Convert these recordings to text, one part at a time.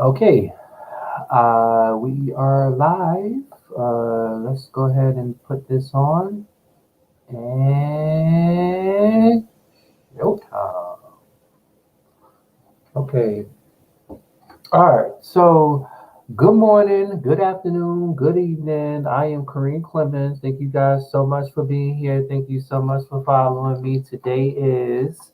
Okay, we are live. Let's go ahead and put this on. And showtime. Okay. All right. So, good morning, good afternoon, good evening. I am Kareem Clemons. Thank you guys so much for being here. Thank you so much for following me. Today is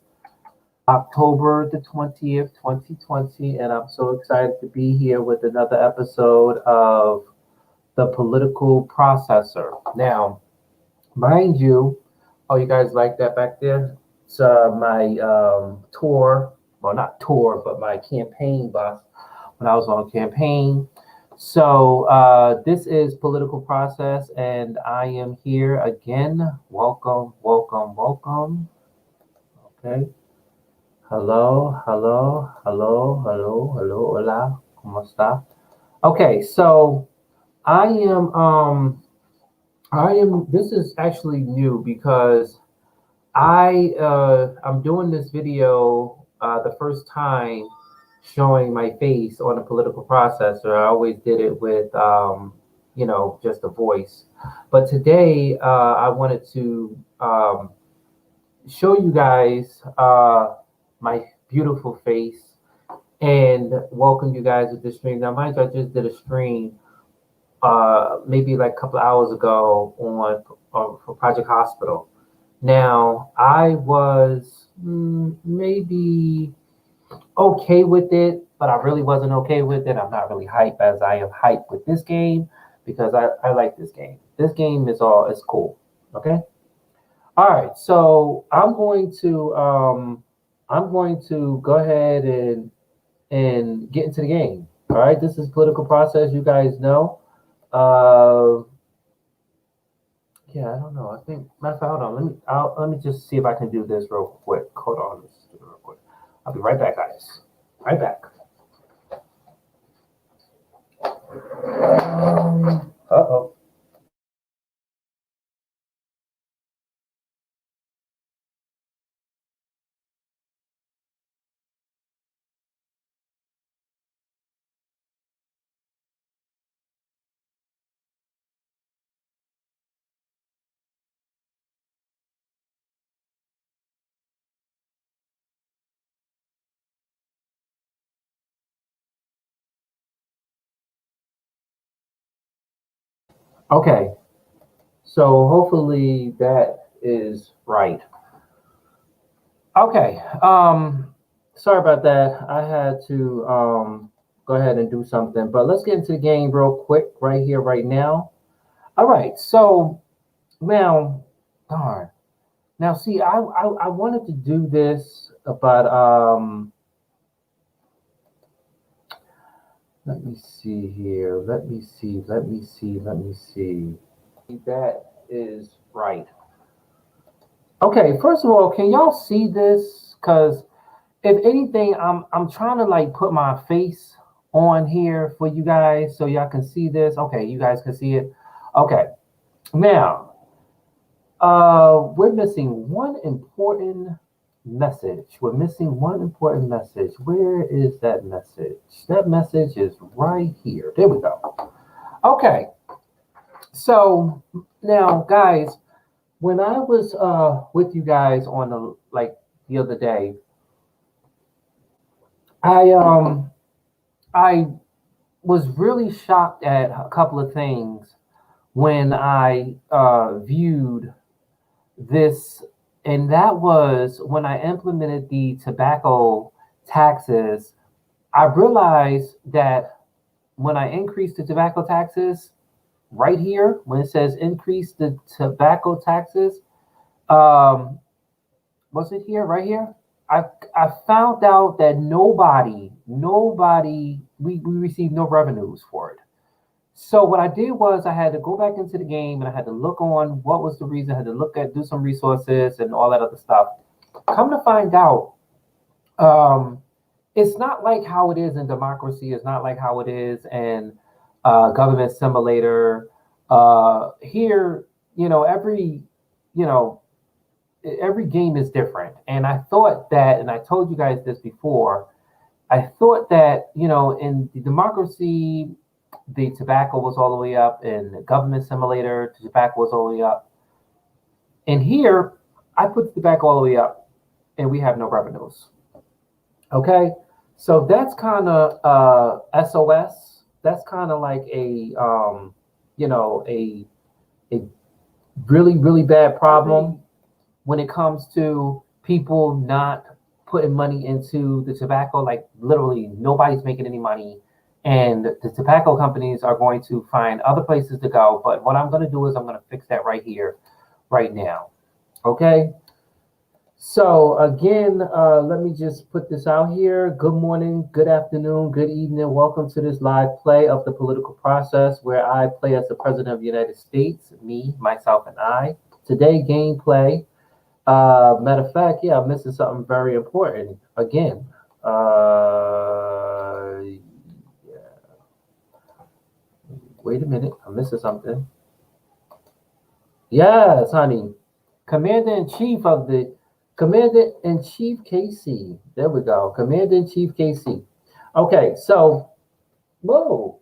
October the 20th, 2020, and I'm so excited to be here with another episode of the political processor. Now, mind you, oh, you guys like that back there? It's my tour, well, not tour, but my campaign bus when I was on campaign. So, this is political process, and I am here again. Welcome, welcome, welcome. Okay. Hello, hello, hello, hello, hello, hola, ¿cómo está? Okay, so I am this is actually new because I'm doing this video the first time showing my face on a political processor. I always did it with just a voice. But today I wanted to show you guys my beautiful face and welcome you guys to this stream. Now mind you, I just did a stream maybe like a couple of hours ago on for Project Hospital. Now, I was maybe okay with it, but I really wasn't okay with it. I'm not really hype as I am hyped with this game because I like this game. This game is cool. Okay. All right. So I'm going to go ahead and get into the game. All right. This is political process. You guys know. Uh, Yeah, I don't know. I think matter of fact, hold on. Let me just see if I can do this real quick. Hold on, let's do it real quick. I'll be right back, guys. Right back. Uh-oh. Okay. So hopefully that is right. Okay. Sorry about that. I had to go ahead and do something, but let's get into the game real quick right here, right now. All right. So now, darn. Now, see, I wanted to do this, but let me see here. Let me see. Let me see. Let me see. That is right. Okay, first of all, can y'all see this? Because if anything, I'm trying to like put my face on here for you guys so y'all can see this. Okay, you guys can see it. Okay. Now, we're missing one important message. We're missing one important message. Where is that message? That message is right here. There we go. Okay. So now, guys, when I was with you guys on the other day, I um I was really shocked at a couple of things when I viewed this, and that was when I implemented the tobacco taxes. I realized that when I increased the tobacco taxes, right here, when it says increase the tobacco taxes, um, was it here, right here? I I found out that we received no revenues for it. So what I did was I had to go back into the game and I had to look on what was the reason. I had to look at do some resources and all that other stuff. Come to find out, um, it's not like how it is in democracy. It's not like how it is in government simulator. Here, you know, you know, every game is different. And I thought that, and I told you guys this before, I thought that, in the democracy, the tobacco was all the way up, and the government simulator, the tobacco was all the way up. And here, I put the tobacco all the way up, and we have no revenues. Okay, so that's kind of SOS. That's kind of like a really really bad problem when it comes to people not putting money into the tobacco. Like literally, nobody's making any money, and the tobacco companies are going to find other places to go. But what I'm going to do is I'm going to fix that right here, right now. Okay. So again, let me just put this out here. Good morning, good afternoon, good evening. Welcome to this live play of the political process where I play as the President of the United States, me, myself, and I. Today, gameplay. Matter of fact, yeah, I'm missing something very important. Again, wait a minute, I'm missing something. Yes, honey. Commander in Chief KC. There we go. Commander in Chief KC. Okay, so whoa.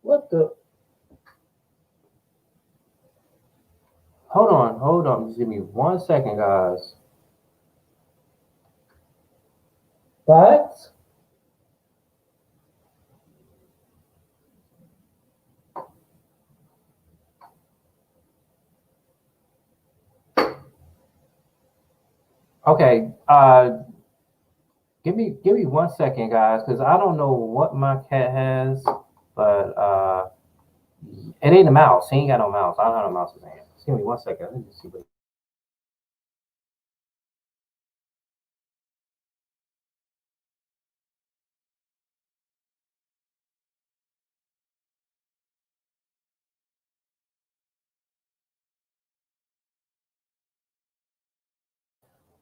What the hold on. Just give me 1 second, guys. What? Okay, give me 1 second, guys, because I don't know what my cat has, but it ain't a mouse. He ain't got no mouse. I don't have no mouse in his hand. Just give me 1 second. Let me see what.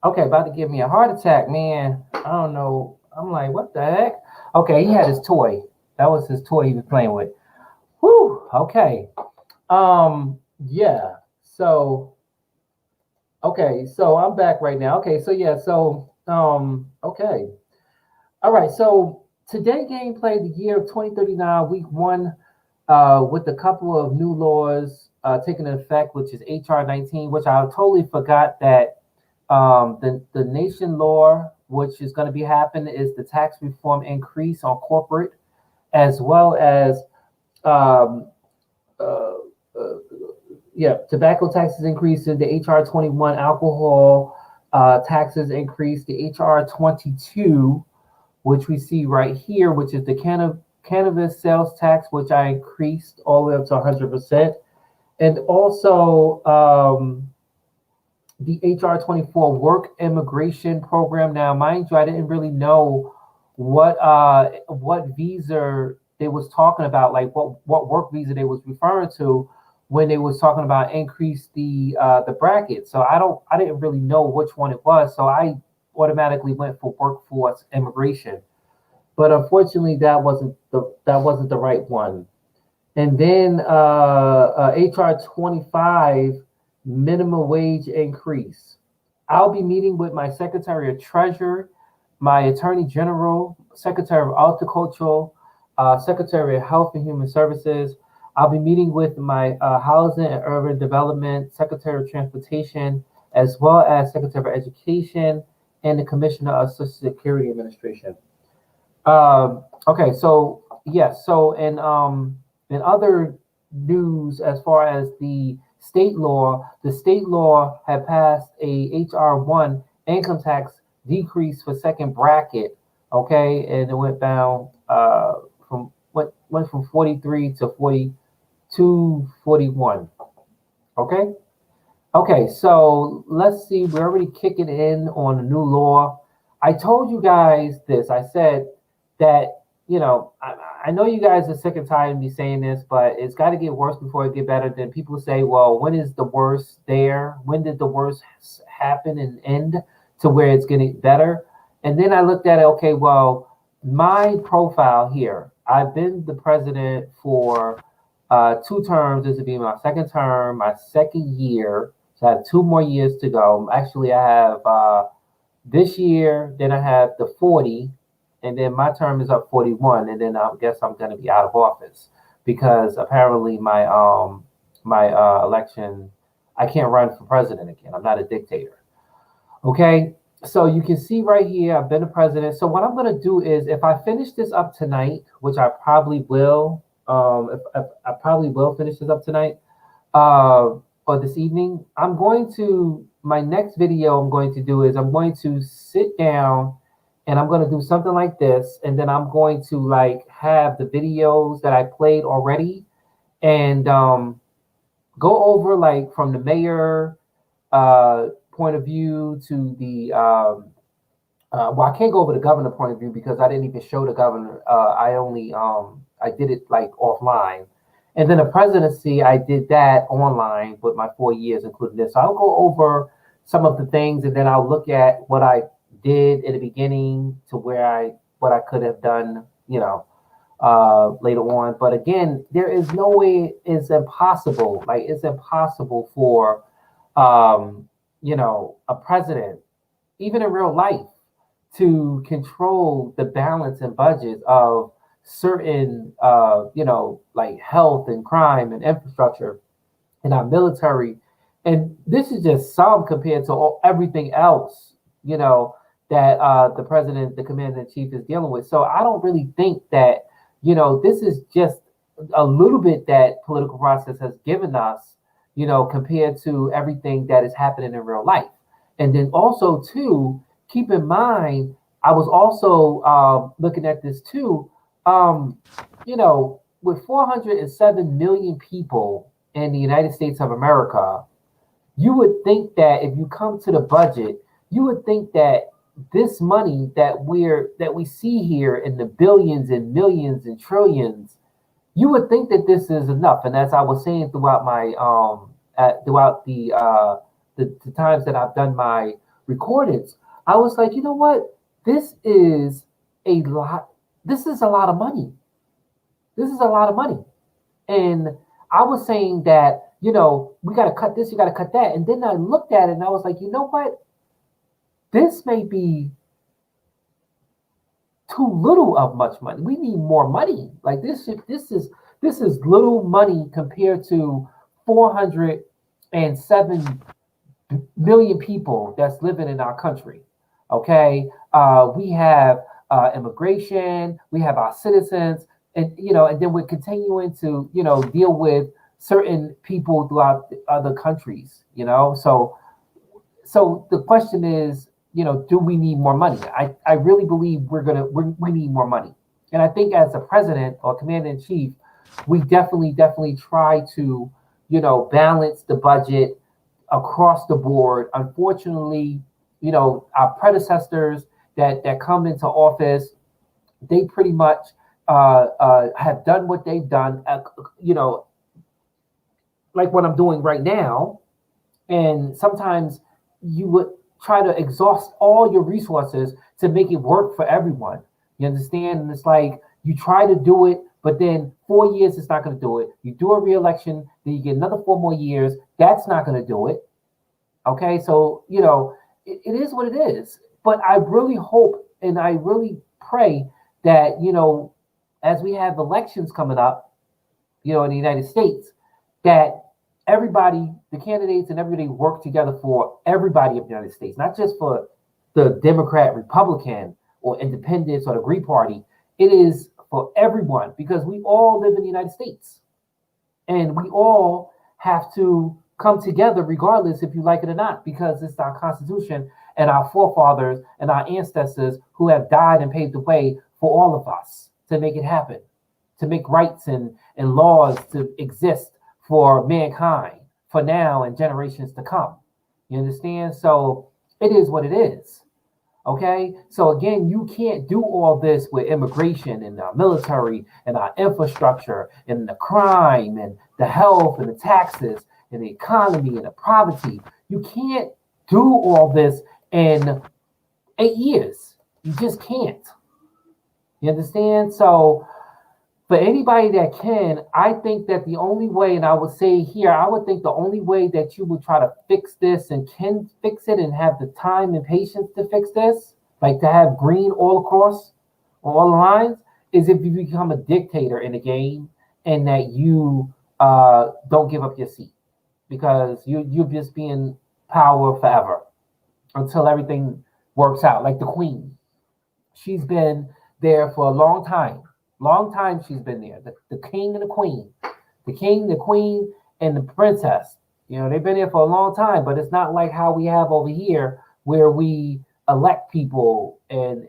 Okay, about to give me a heart attack, man. I don't know. I'm like, what the heck? Okay, he had his toy. That was his toy he was playing with. Whew. Okay. Yeah. So okay, so I'm back right now. Okay, so yeah, so okay. All right, so today gameplay the year of 2039, week one, with a couple of new laws taking effect, which is HR 19, which I totally forgot that the nation law, which is going to be happening, is the tax reform increase on corporate, as well as um, uh, uh, yeah, tobacco taxes increases, the HR 21 alcohol taxes increase, the HR 22, which we see right here, which is the cannabis sales tax, which I increased all the way up to 100%, and also the HR 24 work immigration program. Now, mind you, I didn't really know what visa they was talking about, like what work visa they was referring to when they was talking about increase the bracket. So I didn't really know which one it was. So I automatically went for workforce immigration. But unfortunately, that wasn't the right one. And then HR 25 minimum wage increase. I'll be meeting with my Secretary of Treasury, my Attorney General, Secretary of Agriculture, Secretary of Health and Human Services. I'll be meeting with my Housing and Urban Development, Secretary of Transportation, as well as Secretary of Education and the Commissioner of Social Security Administration. Okay, so yes, so in other news, as far as the state law had passed a HR 1 income tax decrease for second bracket. Okay, and it went down went from 43 to 42 41. Okay. Okay, so let's see. We're already kicking in on the new law. I told you guys this. I said that, I know you guys are sick and tired of me saying this, but it's got to get worse before it get better. Then people say, well, when is the worst there? When did the worst happen and end to where it's getting better? And then I looked at it, okay, well, my profile here, I've been the president for 2 terms. This would be my second term, my second year. So I have 2 more years to go. Actually, I have this year, then I have the 40, and then my term is up 41, and then I guess I'm going to be out of office because apparently my election, I can't run for president again. I'm not a dictator. Okay, so you can see right here, I've been a president. So what I'm going to do is, if I finish this up tonight, which I probably will, if I probably will finish this up tonight, or this evening, I'm going to, my next video I'm going to do is I'm going to sit down and I'm going to do something like this. And then I'm going to like have the videos that I played already and go over like from the mayor point of view to the, well, I can't go over the governor point of view because I didn't even show the governor. I only, I did it like offline. And then the presidency, I did that online with my 4 years, including this. So I'll go over some of the things, and then I'll look at what I did in the beginning to where what I could have done, later on. But again, there is no way. It's impossible. Like it's impossible for, a president, even in real life, to control the balance and budget of certain, like health and crime and infrastructure and our military. And this is just some compared to everything else, that the president, the commander in chief is dealing with. So I don't really think that, this is just a little bit that political process has given us, compared to everything that is happening in real life. And then also, too, keep in mind, I was also looking at this too. Um, with 407 million people in the United States of America, you would think that if you come to the budget, you would think that this money that we see here in the billions and millions and trillions, you would think that this is enough. And as I was saying throughout my throughout the times that I've done my recordings, I was like, you know what? This is a lot. This is a lot of money. This is a lot of money. And I was saying that, we got to cut this, you got to cut that. And then I looked at it and I was like, you know what? This may be too little of much money. We need more money. Like this is little money compared to 407 million people that's living in our country. Okay, we have immigration, we have our citizens, and and then we're continuing to deal with certain people throughout the other countries. So the question is, do we need more money? I really believe we need more money, and I think as a president or commander in chief, we definitely try to balance the budget across the board. Unfortunately, our predecessors that come into office, they pretty much have done what they've done, like what I'm doing right now. And sometimes you would try to exhaust all your resources to make it work for everyone. You understand? And it's like you try to do it, but then 4 years it's not going to do it. You do a re-election, then you get another 4 more years. That's not going to do it. Okay, so it is what it is. But I really hope and I really pray that as we have elections coming up, in the United States, that everybody, the candidates and everybody work together for everybody of the United States, not just for the Democrat, Republican, or Independents or the Green Party. It is for everyone because we all live in the United States. And we all have to come together regardless if you like it or not, because it's our Constitution and our forefathers and our ancestors who have died and paved the way for all of us to make it happen, to make rights and laws to exist for mankind, for now and generations to come. You understand? So it is what it is. Okay, so again, you can't do all this with immigration and our military and our infrastructure and the crime and the health and the taxes and the economy and the poverty. You can't do all this in 8 years. You just can't. You understand? So For anybody that can, I think that the only way, and I would say here, I would think the only way that you would try to fix this and can fix it and have the time and patience to fix this, like to have green all across on all the lines, is if you become a dictator in the game and that you don't give up your seat because you're just being power forever until everything works out. Like the queen, she's been there for a long time. Long time she's been there. The king and the queen. The king, the queen, and the princess. You know, they've been there for a long time, but it's not like how we have over here where we elect people and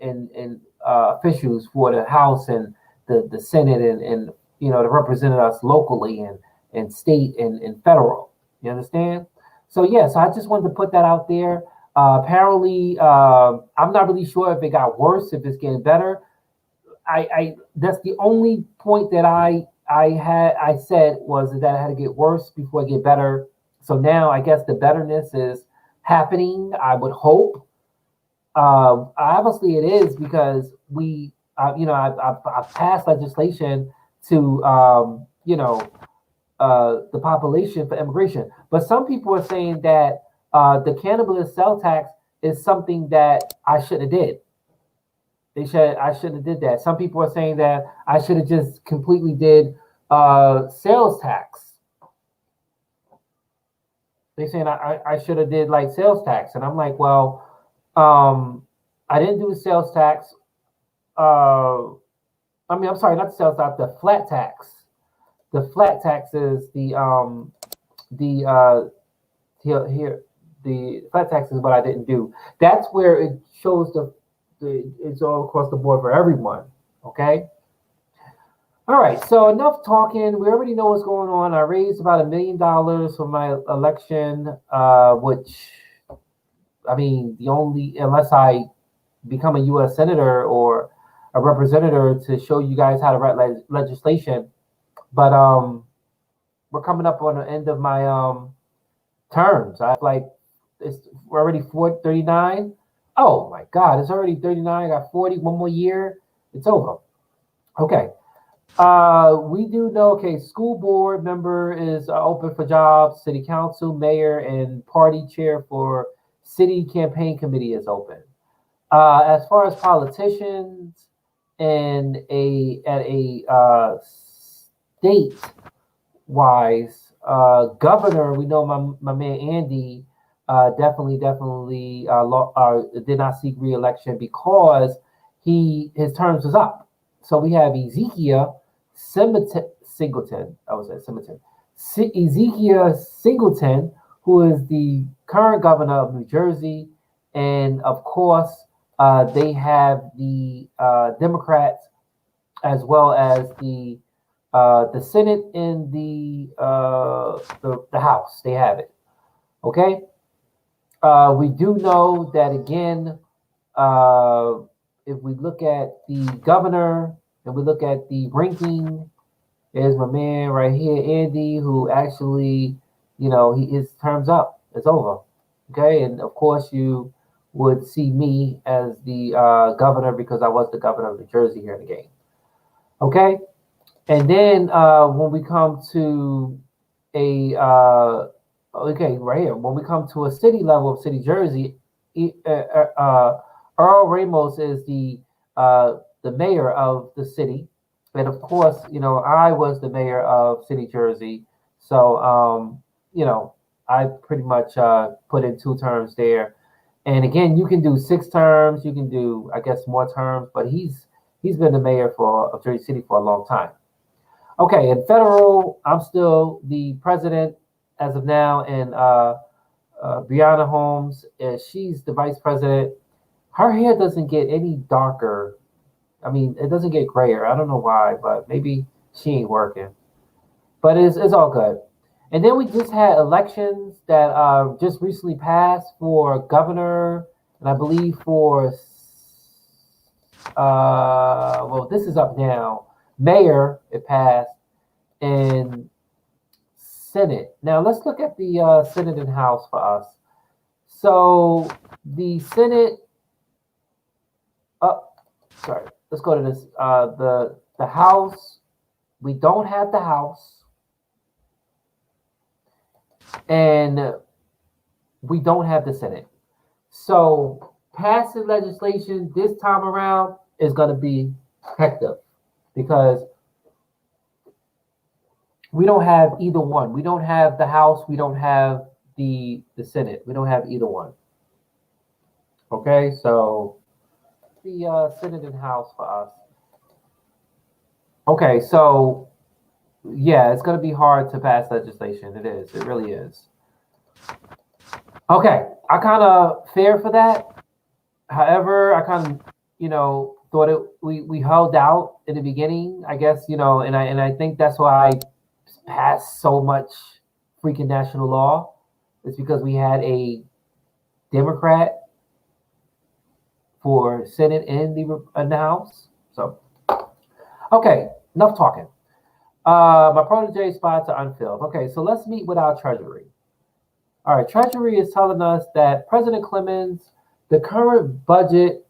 officials for the House and the Senate and you know to represent us locally and state and federal. You understand? So yes, I just wanted to put that out there. Apparently, I'm not really sure if it got worse, if it's getting better. I that's the only point that I said was that I had to get worse before I get better. So now I guess the betterness is happening. I would hope. Obviously, it is because I've passed legislation to the population for immigration, but some people are saying that the cannabis sales tax is something that I should have did. They should I shouldn't have did that. Some people are saying that I should have just completely did sales tax. They're saying I should have did like sales tax, and I'm like, well, I didn't do the sales tax. I'm sorry, not the sales tax, the flat tax. The flat tax is the here the flat tax is what I didn't do. That's where it shows it's all across the board for everyone. Okay. All right. So enough talking. We already know what's going on. I raised about $1 million for my election, which I mean, the only unless I become a U.S. senator or a representative to show you guys how to write legislation. But we're coming up on the end of my terms. I have like we're already 439. Oh my God, it's already 39. I got 40. One more year, it's over. Okay. We do know. Okay, school board member is open for jobs. City council, mayor, and party chair for city campaign committee is open. As far as politicians and a at a state wise, governor, we know my man Andy definitely did not seek re-election because his terms is up. So we have Ezekiel Singleton. I was at Singleton. Ezekiel Singleton, who is the current governor of New Jersey, and of course they have the Democrats as well as the Senate and the House. They have it. Okay. We do know that again. If we look at the governor and we look at the ranking, there's my man right here, Andy, who actually, his term's up. It's over. Okay, and of course you would see me as the governor because I was the governor of New Jersey here in the game. Okay, and then when we come to a okay, right here, when we come to a city level of City Jersey, Earl Ramos is the mayor of the city, and of course, I was the mayor of City Jersey, so I pretty much put in 2 terms there. And again, you can do 6 terms, you can do, I guess, more terms, but he's been the mayor of Jersey City for a long time. Okay, in federal, I'm still the president as of now, and Brianna Holmes, she's the vice president. Her hair doesn't get any darker. I mean, it doesn't get grayer. I don't know why, but maybe she ain't working. But it's all good. And then we just had elections that just recently passed for governor, and I believe for well, this is up now. Mayor, it passed, and Senate. Now let's look at the Senate and House for us. So the Senate. Oh, sorry. Let's go to this. The House. we don't have the House, and we don't have the Senate. So passing legislation this time around is going to be hectic because we don't have either one. We don't have the House. We don't have the Senate. We don't have either one. Okay, so the Senate and House for us. Okay, so yeah, it's going to be hard to pass legislation. It is. It really is. Okay, I kind of fear for that. However, I kind of, thought we held out in the beginning, I guess, and I think that's why I passed so much freaking national law. It's because we had a Democrat for Senate and the House. So, okay, enough talking. My protege spots are unfilled. Okay, so let's meet with our Treasury. All right, Treasury is telling us that the current budget,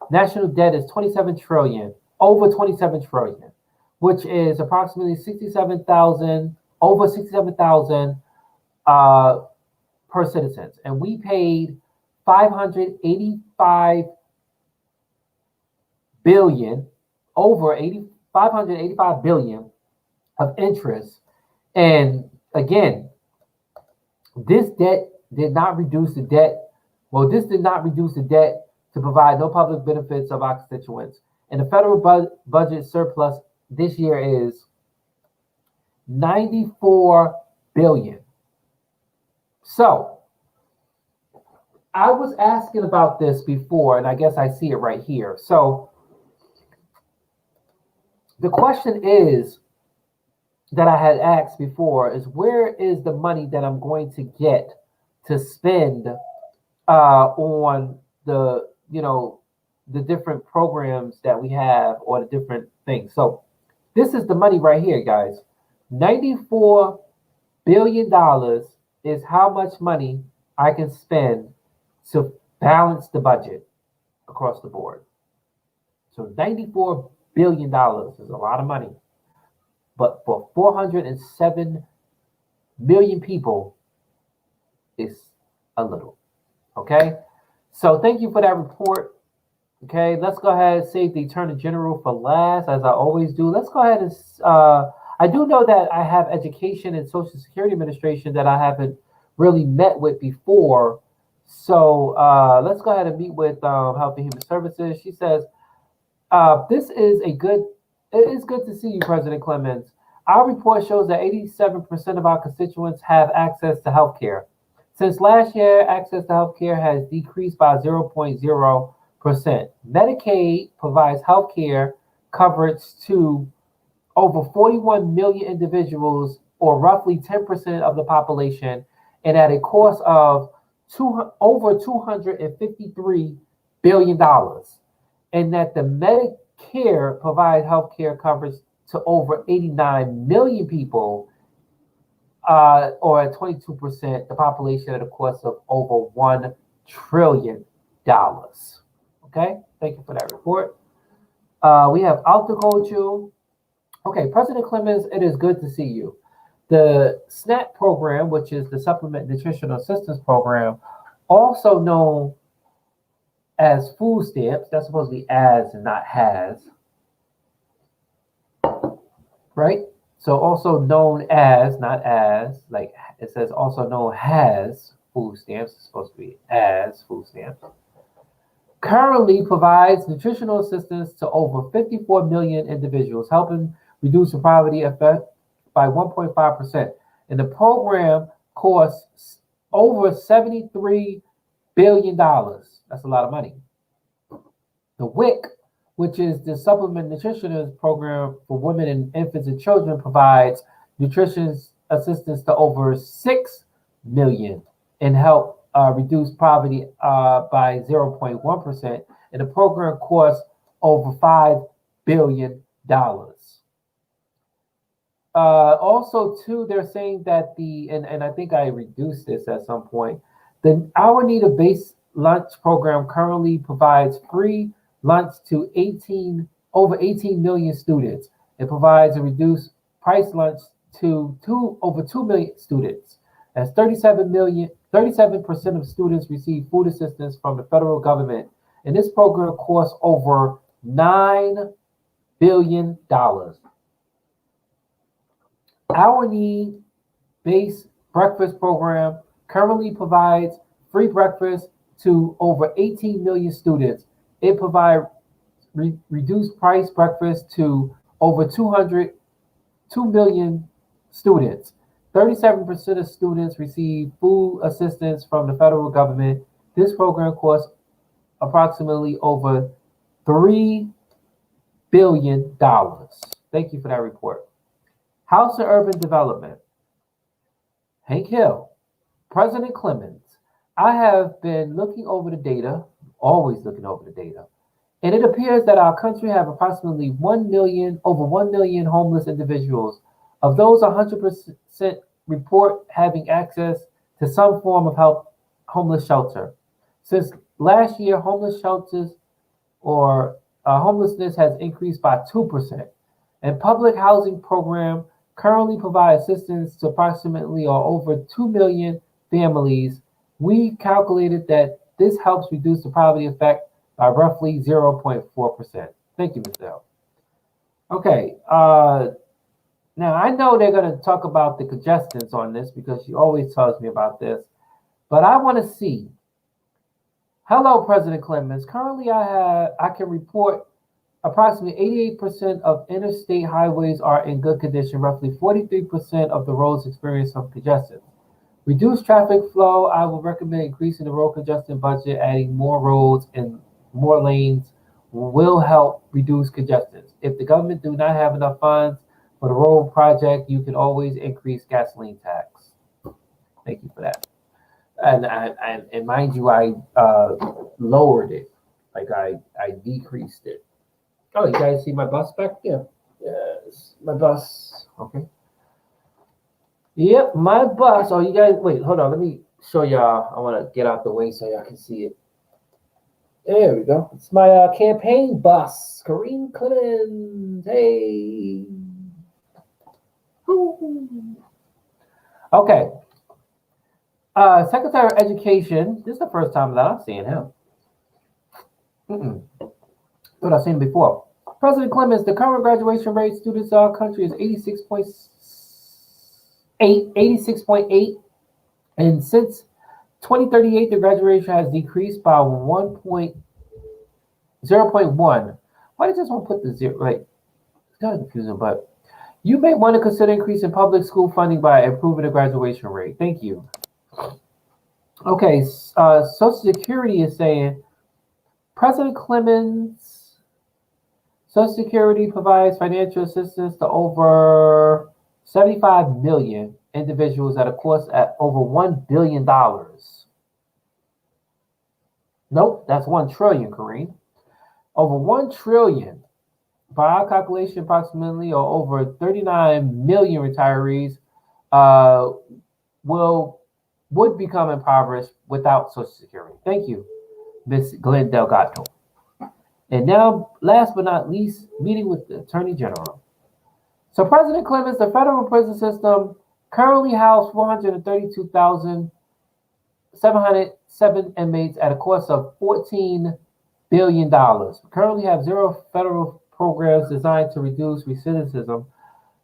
national debt is 27 trillion, over 27 trillion, which is approximately 67,000 per citizens. And we paid 585 billion, over 585 billion of interest. And again, this debt did not reduce the debt. Well, this did not reduce the debt to provide no public benefits of our constituents. And the federal budget surplus this year is 94 billion. So I was asking about this before, and I guess I see it right here. So the question is that I had asked before is, where is the money that I'm going to get to spend on the different programs that we have, or the different things. So this is the money right here, guys. $94 billion is how much money I can spend to balance the budget across the board. So $94 billion is a lot of money. But for 407 million people, it's a little. Okay? So thank you for that report. Okay, let's go ahead and save the Attorney General for last, as I always do. Let's go ahead and, I do know that I have Education and Social Security Administration that I haven't really met with before. So let's go ahead and meet with Health and Human Services. She says, it is good to see you, President Clemons. Our report shows that 87% of our constituents have access to health care. Since last year, access to health care has decreased by 0.0%. Medicaid provides health care coverage to over 41 million individuals, or roughly 10% of the population, and at a cost of over $253 billion. And that the Medicare provides health care coverage to over 89 million people, or at 22%, the population at a cost of over $1 trillion. Okay, thank you for that report. We have horticulture. Okay, President Clemens, it is good to see you. The SNAP program, which is the Supplement Nutritional Assistance Program, also known as food stamps, that's supposed to be as and not has, right? So also known as, not as, like it says also known as food stamps, it's supposed to be as food stamps. Currently provides nutritional assistance to over 54 million individuals, helping reduce the poverty effect by 1.5%. And the program costs over $73 billion. That's a lot of money. The WIC, which is the Supplement Nutrition Program for Women and Infants and Children, provides nutrition assistance to over 6 million and help reduce poverty by 0.1%. And the program costs over $5 billion. Also, too, they're saying that and I think I reduced this at some point, our Need-a-Base lunch program currently provides free lunch to 18 over 18 million students. It provides a reduced price lunch to over 2 million students. As 37% of students receive food assistance from the federal government, and this program costs over $9 billion. Our need-based breakfast program currently provides free breakfast to over 18 million students. It provides reduced price breakfast to over 2 million students. 37% of students receive food assistance from the federal government. This program costs approximately over $3 billion. Thank you for that report. House and Urban Development. Hank Hill, President Clemons. I have been looking over the data, always looking over the data, and it appears that our country have approximately 1 million, over 1 million homeless individuals. Of those, 100% report having access to some form of homeless shelter. Since last year, homeless shelters or homelessness has increased by 2%. And public housing program currently provide assistance to approximately or over 2 million families. We calculated that this helps reduce the poverty effect by roughly 0.4%. Thank you, Ms. L. Okay, now I know they're going to talk about the congestants on this because she always tells me about this, but I want to see. Hello, President Clemons. Currently, I can report approximately 88% of interstate highways are in good condition. Roughly 43% of the roads experience some congestion. Reduce traffic flow. I will recommend increasing the road congestion budget, adding more roads and more lanes will help reduce congestion. If the government do not have enough funds for the road project, you can always increase gasoline tax. Thank you for that. And mind you, I lowered it. Like I decreased it. Oh, you guys see my bus back there? Yes, my bus. Okay. Yep, my bus. Oh, you guys, wait, hold on. Let me show y'all. I want to get out the way so y'all can see it. There we go. It's my campaign bus. Kareem Clemons. Hey. Woo. Okay. Secretary of Education. This is the first time that I've seen him. Thought I've seen him before. President Clemons, the current graduation rate students in our country is 86.8. And since 2038, the graduation has decreased by 0.1. Why did I just want to put the zero? Right. It's kind of confusing, but you may want to consider increasing public school funding by improving the graduation rate. Thank you. Okay, Social Security is saying, President Clemons, Social Security provides financial assistance to over 75 million individuals at a cost at over $1 billion. Nope, that's 1 trillion, Kareem. Over 1 trillion. By our calculation, approximately or over 39 million retirees would become impoverished without Social Security. Thank you, Ms. Glenn Delgado. And now, last but not least, meeting with the Attorney General. So President Clemons, the federal prison system currently houses 432,707 inmates at a cost of $14 billion. We currently have 0 federal programs designed to reduce recidivism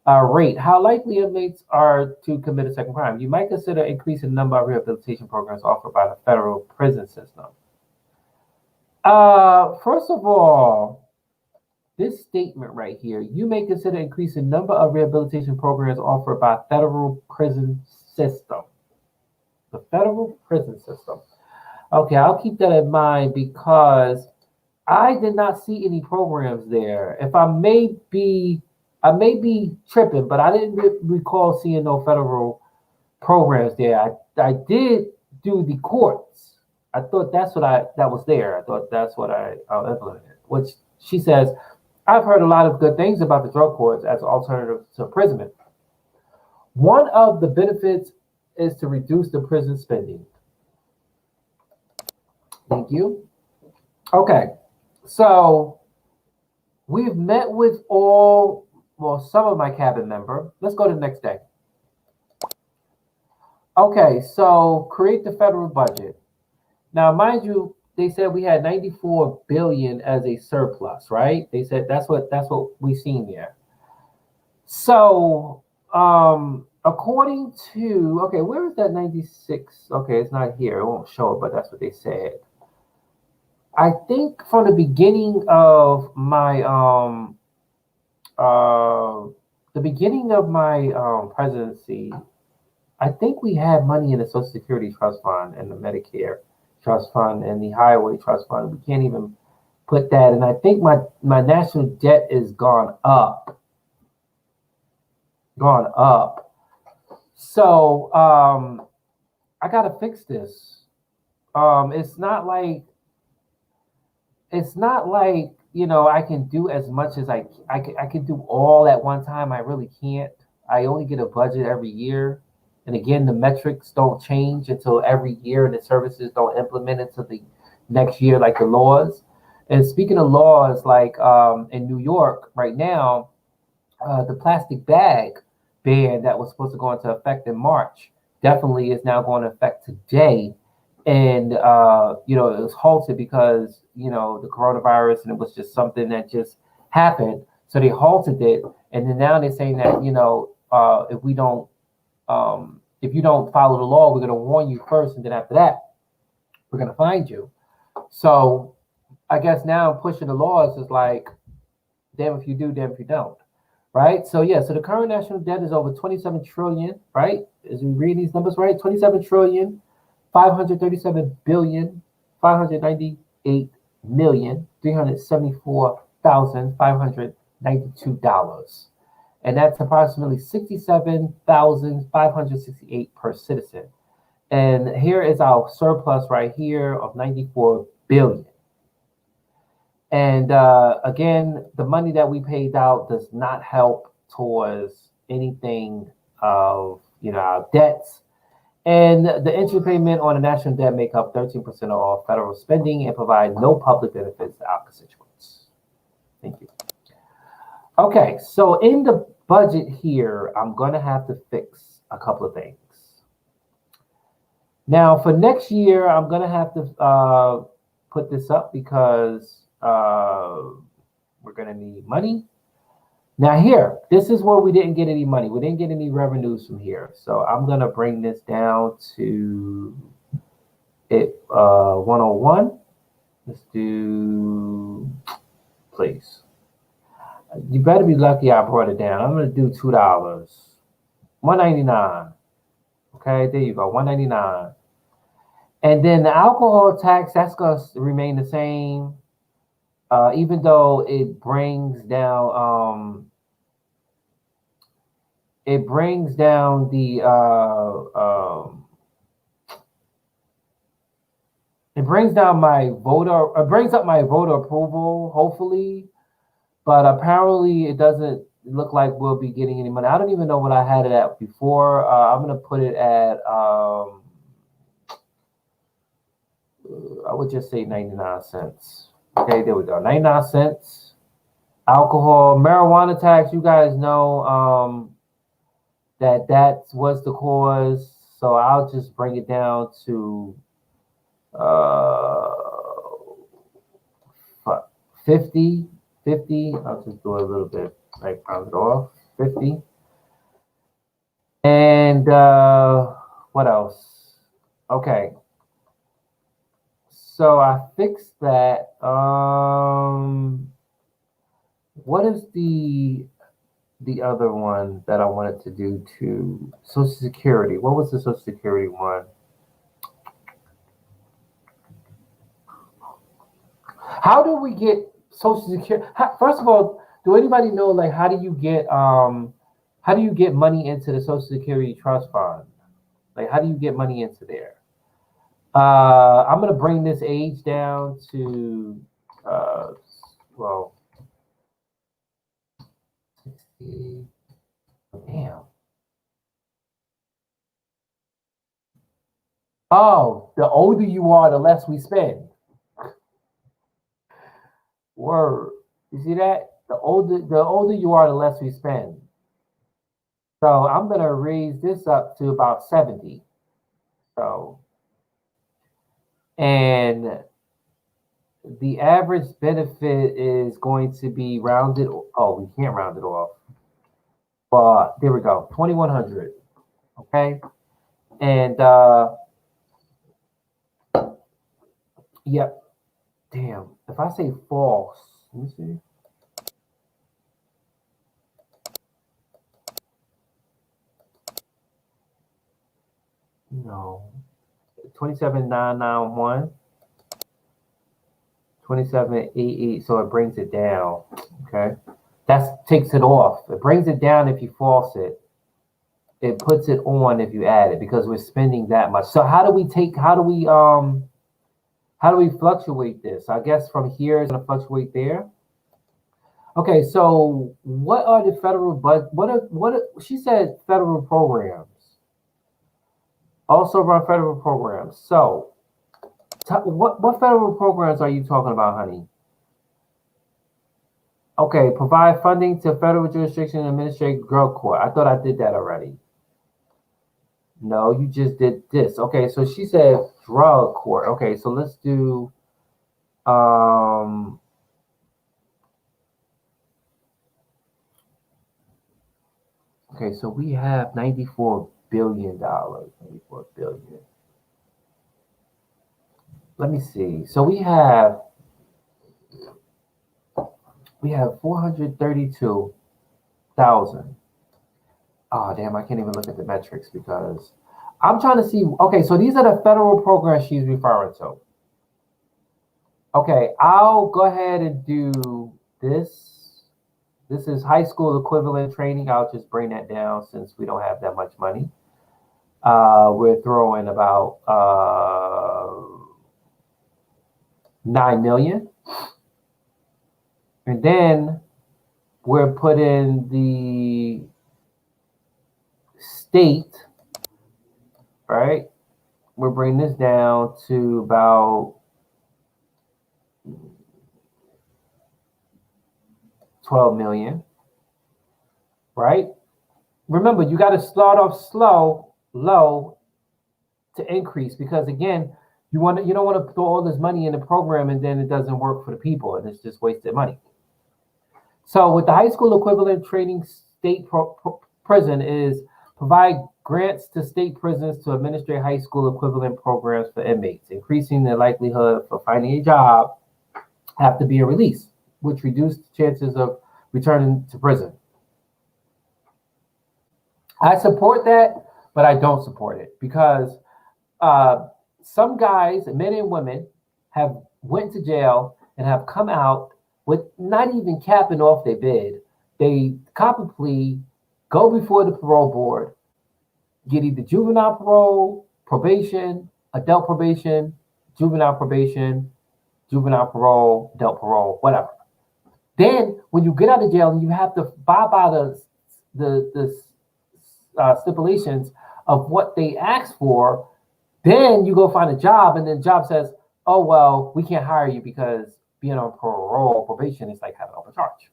rate. How likely inmates are to commit a second crime? You might consider increasing the number of rehabilitation programs offered by the federal prison system. First of all, this statement right here, you may consider increasing the number of rehabilitation programs offered by federal prison system. The federal prison system. Okay, I'll keep that in mind because I did not see any programs there. If I may be tripping, but I didn't recall seeing no federal programs there. I did do the courts. I thought that was there. I thought that's what I implemented. Which she says, I've heard a lot of good things about the drug courts as an alternative to imprisonment. One of the benefits is to reduce the prison spending. Thank you. Okay, so We've met with all, well, some of my cabinet member. Let's go to the next day. Okay, so create the federal budget. Now, mind you, they said we had 94 billion as a surplus, right? They said that's what we seen there. So, according to, okay, where is that 96? Okay, it's not here. It won't show it, but that's what they said. I think from the beginning of my uh the beginning of my presidency, I think we had money in the Social Security Trust Fund and the Medicare Trust Fund and the Highway Trust Fund. We can't even put that. And I think my national debt is gone up. So I gotta fix this. It's not like I can do as much as I can do all at one time. I really can't. I only get a budget every year, and again, the metrics don't change until every year, and the services don't implement until the next year, like the laws. And speaking of laws, like in New York right now, the plastic bag ban that was supposed to go into effect in March definitely is now going to effect today. And it was halted because the coronavirus, and it was just something that just happened. So they halted it, and then now they're saying that if you don't follow the law, we're going to warn you first, and then after that, we're going to find you. So I guess now pushing the laws is like, damn if you do, damn if you don't, right? So yeah, so the current national debt is over 27 trillion, right? As we read these numbers, right? 27 trillion, 537 billion, 598 million, 374,592 dollars, and that's approximately 67,568 per citizen. And here is our surplus right here of 94 billion. And again, the money that we paid out does not help towards anything of our debts. And the interest payment on the national debt make up 13% of all federal spending and provide no public benefits to our constituents. Thank you. Okay, so in the budget here, I'm going to have to fix a couple of things. Now, for next year, I'm going to have to put this up because we're going to need money. Now here, this is where we didn't get any money. We didn't get any revenues from here. So I'm going to bring this down to 101. Let's do, please. You better be lucky I brought it down. I'm going to do $2. 199. Okay, there you go, 199. And then the alcohol tax, that's going to remain the same, even though it brings down the it brings down my voter it brings up my voter approval, hopefully, but apparently it doesn't look like we'll be getting any money. I don't even know what I had it at before. I'm gonna put it at I would just say 99 cents. Okay, there we go. 99 cents. Alcohol, marijuana tax, you guys know that was the cause. So I'll just bring it down to uh 50. I'll just do a little bit, like round it off. 50. And what else? Okay. So I fixed that. What is the other one that I wanted to do to Social Security? What was the Social Security one? How do we get Social Security? First of all, do anybody know, like, how do you get money into the Social Security Trust Fund? Like, how do you get money into there? I'm gonna bring this age down to well, 60. Damn. Oh, the older you are, the less we spend. Word. You see that? The older you are, the less we spend. So I'm gonna raise this up to about 70. So, and the average benefit is going to be rounded. Oh, we can't round it off. But there we go, 2,100. Okay, and yep. Damn. If I say false, let me see. No. 27,991, 27,888. So it brings it down. Okay. That takes it off. It brings it down if you false it. It puts it on if you add it because we're spending that much. So how do we fluctuate this? I guess from here it's gonna fluctuate there. Okay, so what are the federal she said federal programs. Also run federal programs. So what federal programs are you talking about, honey? Okay, provide funding to federal jurisdiction and administrative drug court. I thought I did that already. No, you just did this. Okay, so she said drug court. Okay, so let's do um okay, so we have $94 billion. 94 billion. Let me see. So we have 432,000. Oh damn, I can't even look at the metrics because I'm trying to see. Okay, so these are the federal programs she's referring to. Okay, I'll go ahead and do this. This is high school equivalent training. I'll just bring that down since we don't have that much money. We're throwing about 9 million. And then we're putting the state, right? We're bringing this down to about 12 million, right? Remember, you got to start off low to increase because again, you don't want to throw all this money in the program and then it doesn't work for the people and it's just wasted money. So with the high school equivalent training state prison is provide grants to state prisons to administer high school equivalent programs for inmates, increasing their likelihood for finding a job after being released, which reduces chances of returning to prison. I support that, but I don't support it because some guys, men and women, have went to jail and have come out with not even capping off their bid. They cop a plea, go before the parole board, get either juvenile parole, probation, adult probation, juvenile probation, juvenile parole, adult parole, whatever. Then when you get out of jail, you have to abide by the stipulations of what they asked for. Then you go find a job, and then the job says, "Oh well, we can't hire you because being on parole or probation is like having overcharge."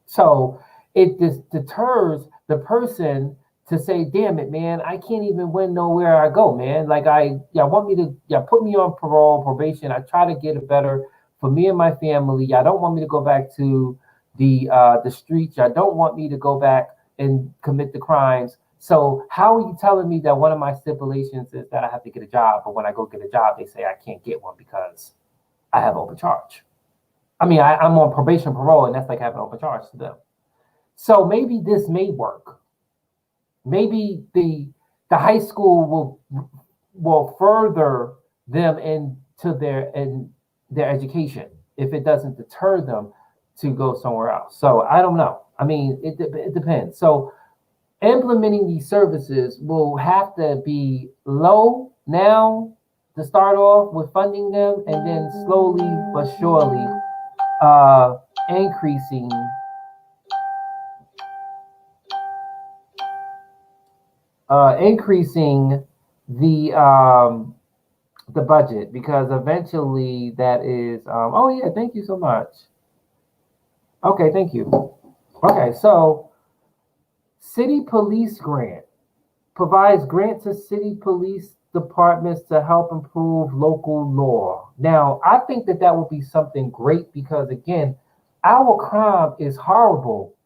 So it just deters the person to say, "Damn it, man, I can't even win nowhere I go, man. Like y'all want me to, y'all put me on parole, probation. I try to get it better for me and my family. Y'all don't want me to go back to the streets. Y'all don't want me to go back and commit the crimes. So how are you telling me that one of my stipulations is that I have to get a job, but when I go get a job, they say I can't get one because I have overcharge? I mean, I'm on probation, parole, and that's like having overcharge to them. So maybe this may work. Maybe the high school will further them into their education if it doesn't deter them to go somewhere else. So I don't know. I mean, it depends. So implementing these services will have to be low now to start off with funding them, and then slowly but surely uh, increasing increasing the budget because eventually that is oh yeah, thank you so much. Okay, thank you. Okay, so city police grant provides grant to city police departments to help improve local law. Now, I think that that would be something great because, again, our crime is horrible.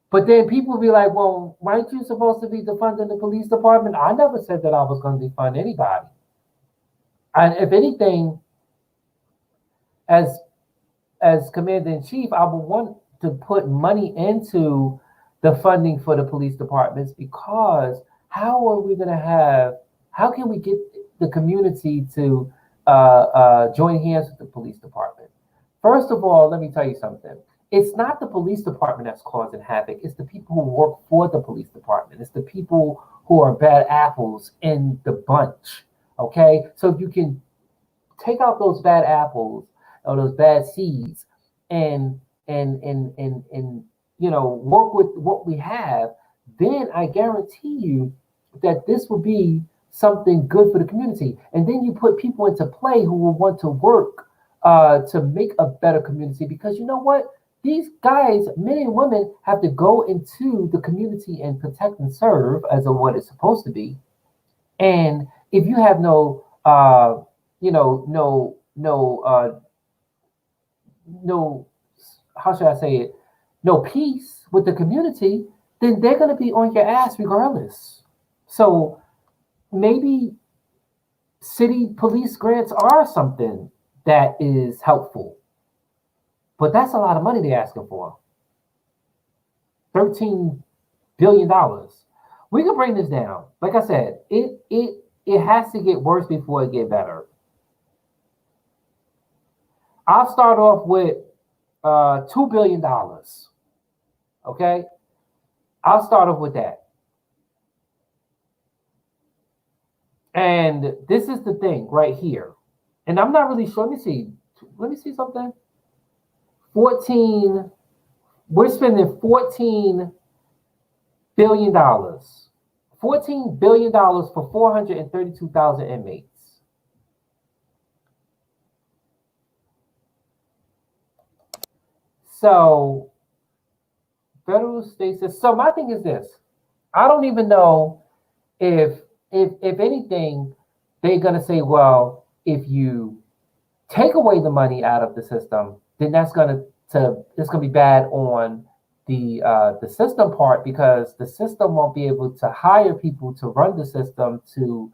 But then people will be like, well, weren't you supposed to be defunding the police department? I never said that I was going to defund anybody. And if anything, as as commander in chief, I would want to put money into the funding for the police departments because how are we going to have? How can we get the community to join hands with the police department? First of all, let me tell you something. It's not the police department that's causing havoc. It's the people who work for the police department. It's the people who are bad apples in the bunch. Okay, so if you can take out those bad apples or those bad seeds and work with what we have, then I guarantee you that this will be something good for the community. And then you put people into play who will want to work to make a better community because you know what? These guys, men and women, have to go into the community and protect and serve as of what it's supposed to be. And if you have no no how should I say it, no peace with the community, then they're gonna be on your ass regardless. So maybe city police grants are something that is helpful. But that's a lot of money they're asking for. $13 billion. We can bring this down. Like I said, it has to get worse before it get better. I'll start off with $2 billion. Okay, I'll start off with that. And this is the thing right here. And I'm not really sure. Let me see. Let me see something. 14. We're spending $14 billion. $14 billion for 432,000 inmates. So federal state says. So my thing is this: I don't even know if anything, they're gonna say, well, if you take away the money out of the system, then it's gonna be bad on the system part because the system won't be able to hire people to run the system to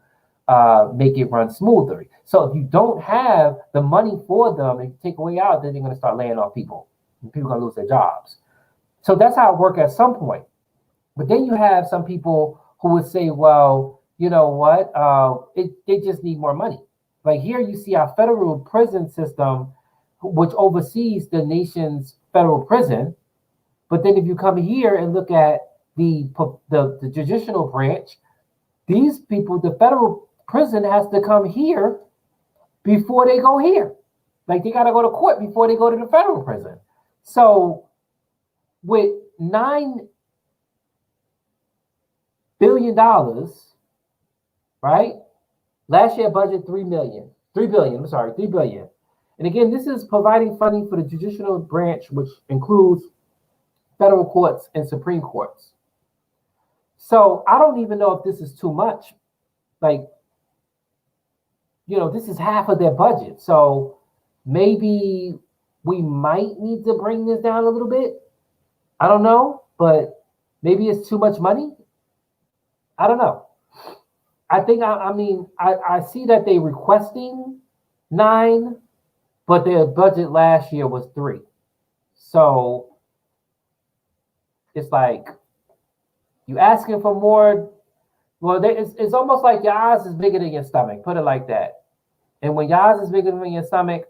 make it run smoother. So if you don't have the money for them and you take away out, then you're gonna start laying off people. And people are gonna lose their jobs. So that's how it works at some point. But then you have some people who would say, well, you know what? They just need more money. Like here, you see our federal prison system, which oversees the nation's federal prison. But then if you come here and look at the judicial branch, these people, the federal prison has to come here before they go here. Like they got to go to court before they go to the federal prison. So with $9 billion, right? Last year budget 3 billion. I'm sorry, 3 billion. And again, this is providing funding for the judicial branch, which includes federal courts and Supreme Courts. So I don't even know if this is too much. Like, this is half of their budget. So maybe we might need to bring this down a little bit. I don't know, but maybe it's too much money. I don't know. I think I see that they requesting 9, but their budget last year was 3. So it's like you asking for more. Well, it's almost like your eyes is bigger than your stomach. Put it like that. And when your eyes is bigger than your stomach,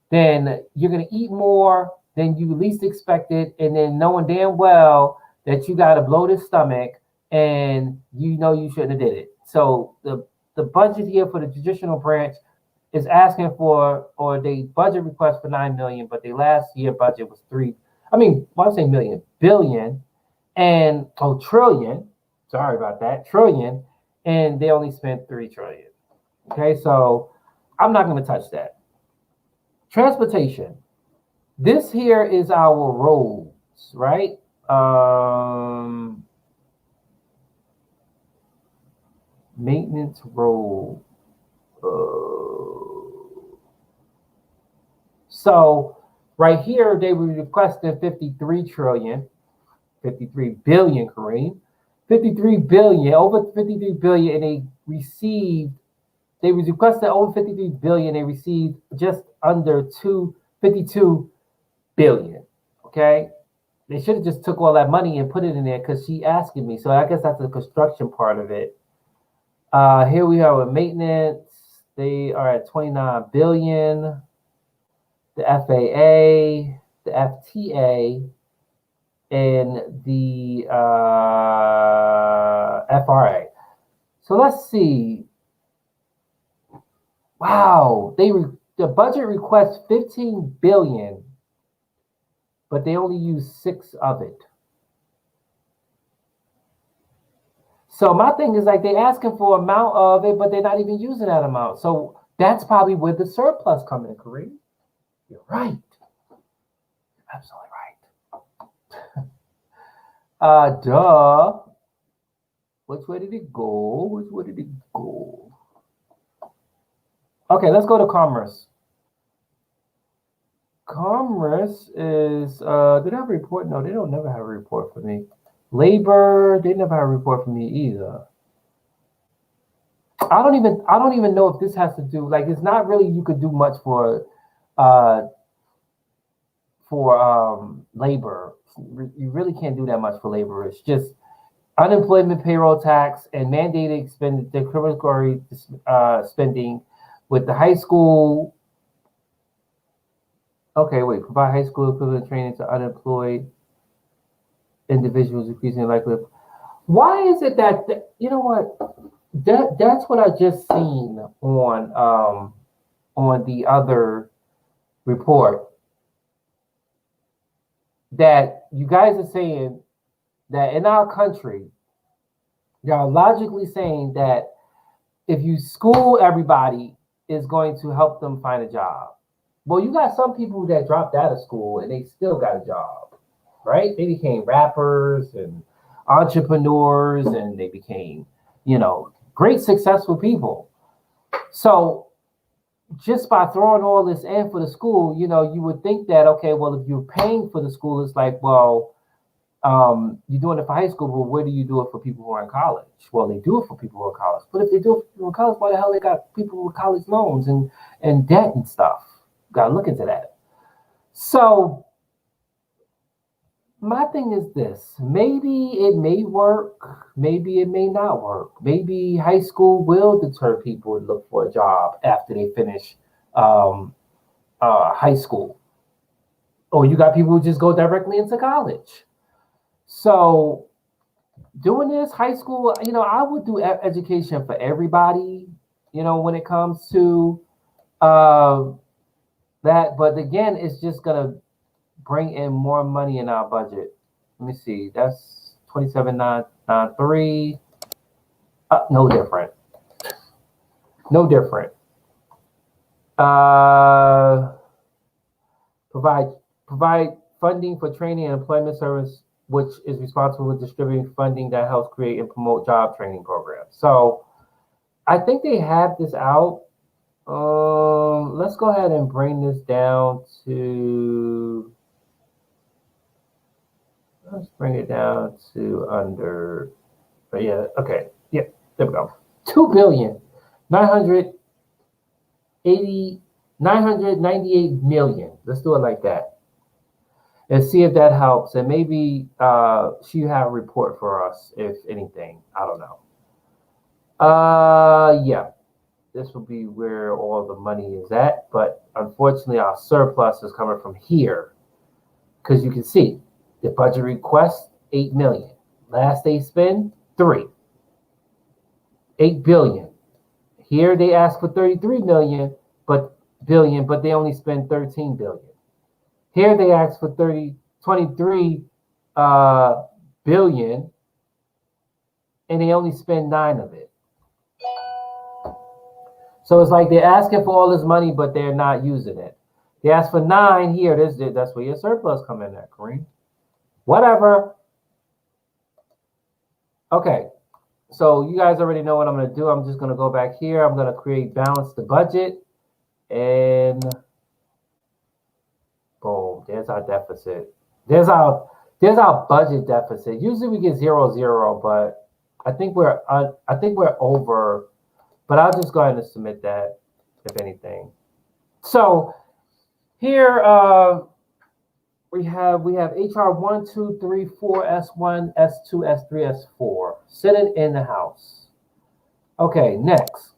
then you're gonna eat more than you least expected, and then knowing damn well that you got to blow this stomach, and you know you shouldn't have did it. So the budget here for the judicial branch is asking for, or the budget request for 9 million, but the last year budget was 3. I mean, why am I saying million? Billion and trillion. Sorry about that, trillion, and they only spent 3 trillion. Okay, so I'm not going to touch that. Transportation. This here is our roads, right? Maintenance road. So right here, they were requesting 53 billion, Kareem. 53 billion, over 53 billion, and they was requested over 53 billion, they received just under 252 billion. Okay? They should have just took all that money and put it in there because she asking me. So I guess that's the construction part of it. Here we are with maintenance. They are at 29 billion. The FAA, the FTA, and the FRA. So let's see. Wow, the budget requests 15 billion, but they only use 6 of it. So my thing is like they asking for amount of it, but they're not even using that amount. So that's probably where the surplus come in, Kareem. You're right. You're absolutely right. Duh. Which way did it go? Which way did it go? Okay, let's go to commerce. Commerce is do they have a report? No, they don't never have a report for me. Labor, they never have a report for me either. I don't even know if this has to do like it's not really you could do much uh labor. You really can't do that much for labor. It's just unemployment payroll tax and mandated discriminatory spending with the high school. Okay, wait, provide high school equivalent training to unemployed individuals increasing likelihood. Why is it that you know what that's what I just seen on the other report that you guys are saying that in our country, y'all logically saying that if you school everybody is going to help them find a job. Well, you got some people that dropped out of school and they still got a job, right? They became rappers and entrepreneurs and they became, great successful people. So just by throwing all this in for the school, you would think that, okay, well, if you're paying for the school, it's like, well, you're doing it for high school, but where do you do it for people who are in college? Well, they do it for people who are in college. But if they do it for people in college, why the hell they got people with college loans and debt and stuff? Got to look into that. So my thing is this: maybe it may work, maybe it may not work. Maybe high school will deter people to look for a job after they finish um, high school, or you got people who just go directly into college. So doing this high school, I would do education for everybody. When it comes to uh, that, but again, it's just gonna bring in more money in our budget. Let me see. That's 27,993. No different. No different. Uh, provide provide funding for training and employment service, which is responsible for distributing funding that helps create and promote job training programs. So I think they have this out. Let's go ahead and bring this down to. Let's bring it down to under. But yeah, okay, yeah, there we go. 2 billion 998 million. Let's do it like that and see if that helps. And maybe she have a report for us if anything. I don't know. Yeah, this will be where all the money is at. But unfortunately, our surplus is coming from here because you can see the budget request 8 million. Last they spend 8 billion. Here they ask for 33 million, but they only spend 13 billion. Here they ask for 23 billion, and they only spend 9 of it. So it's like they're asking for all this money, but they're not using it. They asked for 9 here. That's where your surplus come in at, Kareem. Whatever. Okay. So you guys already know what I'm going to do. I'm just going to go back here. I'm going to create balance the budget. And boom, there's our deficit. There's our budget deficit. Usually we get 0, but I think we're over. But I'll just go ahead and submit that, if anything. So here we have HR 1, 2, 3, 4, S1, S2, S3, S4 sitting in the House. Okay, next.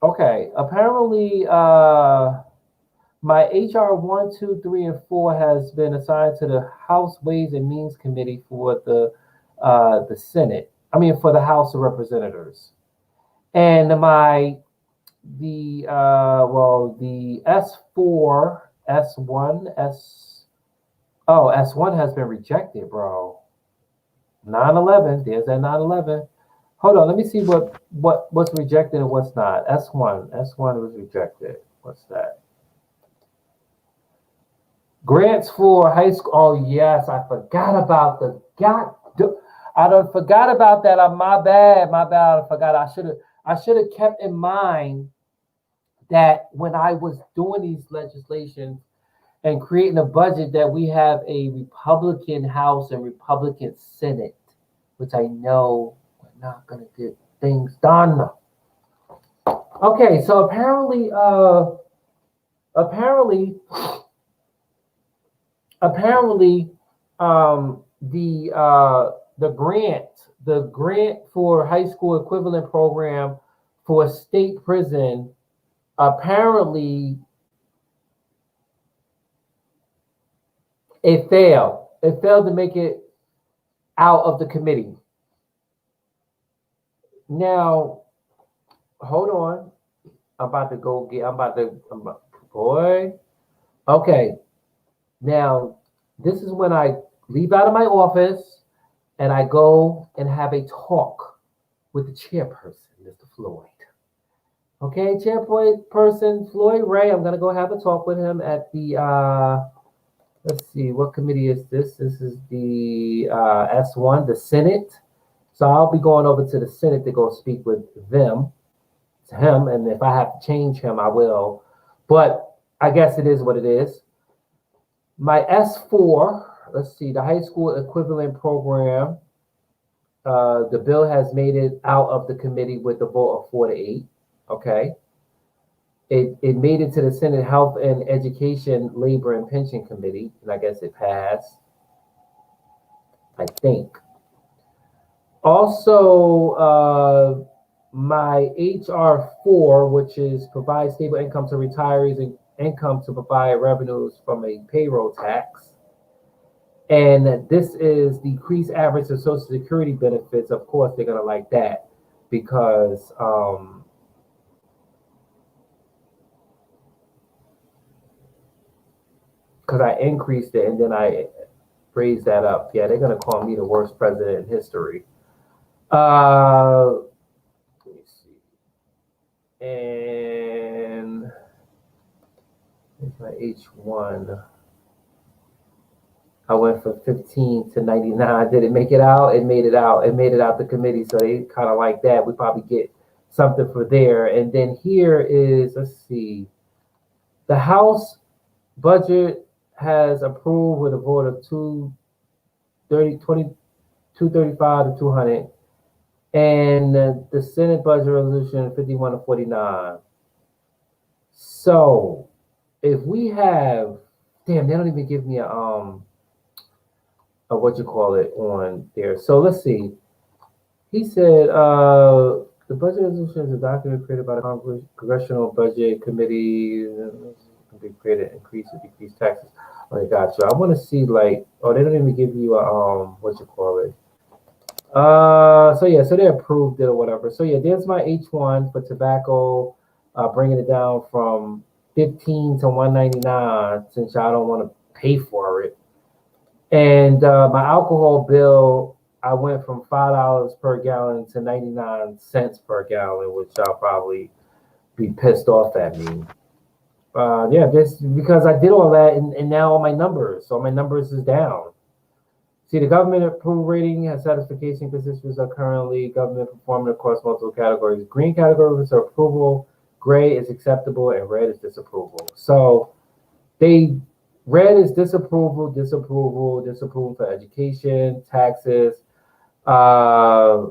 Okay, apparently my HR 1, 2, 3, and 4 has been assigned to the House Ways and Means Committee for the Senate. I mean, for the House of Representatives. And the S4, S1, S1 has been rejected, bro. 9/11. There's that 9/11. Hold on, let me see what's rejected and what's not. S1 was rejected. What's that? Grants for high school. Oh yes, I forgot about I done forgot about that. My bad. I forgot. I should have kept in mind that when I was doing these legislations and creating a budget, that we have a Republican House and Republican Senate, which I know we're not gonna get things done. Okay, so apparently the grant for high school equivalent program for a state prison apparently it failed to make it out of the committee. Now hold on, boy. Okay, now this is when I leave out of my office and I go and have a talk with the chairperson, Mr. Floyd. Okay, chairperson Floyd Ray, I'm going to go have a talk with him at the, let's see, what committee is this? This is the S1, the Senate. So I'll be going over to the Senate to go speak with him, and if I have to change him, I will. But I guess it is what it is. My S4, let's see, the high school equivalent program, the bill has made it out of the committee with a vote of 4-8. Okay. It made it to the Senate Health and Education, Labor and Pension Committee, and I guess it passed, I think. Also, my HR 4, which is provide stable income to retirees and income to provide revenues from a payroll tax. And this is decreased average of Social Security benefits. Of course, they're going to like that because I increased it and then I raised that up. Yeah, they're going to call me the worst president in history. Let me see. And here's my H1. I went from 15 to 99. Did it make it out? It made it out. It made it out the committee. So they kind of like that. We probably get something for there. And then here is, let's see, the House budget has approved with a vote of 235 to 200. And the Senate budget resolution 51 to 49. So if we have, damn, they don't even give me a what you call it on there. So let's see. He said the budget resolution is a document created by the Congressional Budget Committee. Be created, increase or decrease taxes. Oh, I got you. I want to see like, oh, they don't even give you a what you call it. So yeah, so they approved it or whatever. So yeah, there's my H1 for tobacco, bringing it down from 15 to 199 since y'all don't want to pay for it. And my alcohol bill I went from $5 per gallon to 99 cents per gallon, which I'll probably be pissed off at me. Yeah, this because I did all that, and now all my numbers is down. See, the government approval rating has satisfaction consistencies are currently government performing across multiple categories. Green categories are approval, gray is acceptable, and red is disapproval. So they red is disapproval, disapproval, disapproval for education, taxes. Uh,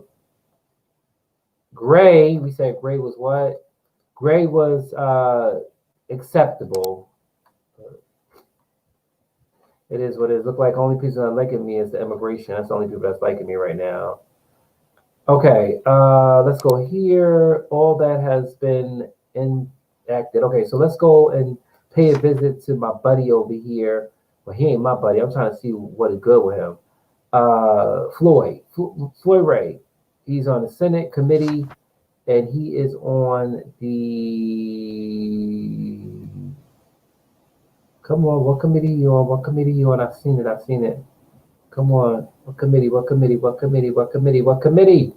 Gray, we said gray was what? Gray was acceptable. It is what it is. Look like only people that liking me is the immigration. That's the only people that's liking me right now. Okay, let's go here. All that has been enacted. Okay, so let's go and pay a visit to my buddy over here. Well, he ain't my buddy. I'm trying to see what is good with him. Floyd Ray. He's on the Senate committee, and he is on the. Come on, what committee you on? What committee you on? I've seen it. I've seen it. Come on. What committee? What committee? What committee? What committee? What committee?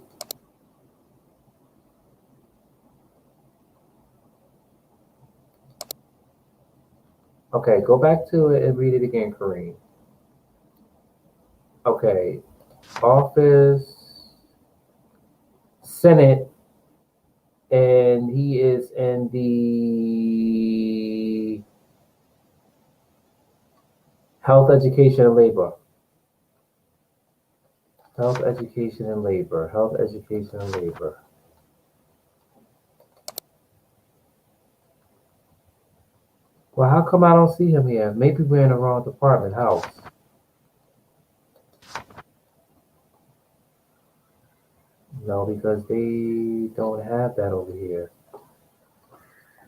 Okay, go back to it and read it again, Kareem. Okay, office, Senate, and he is in the health, education, and labor. Health, education, and labor. Health, education, and labor. Well, how come I don't see him here? Maybe we're in the wrong department. House. No, because they don't have that over here.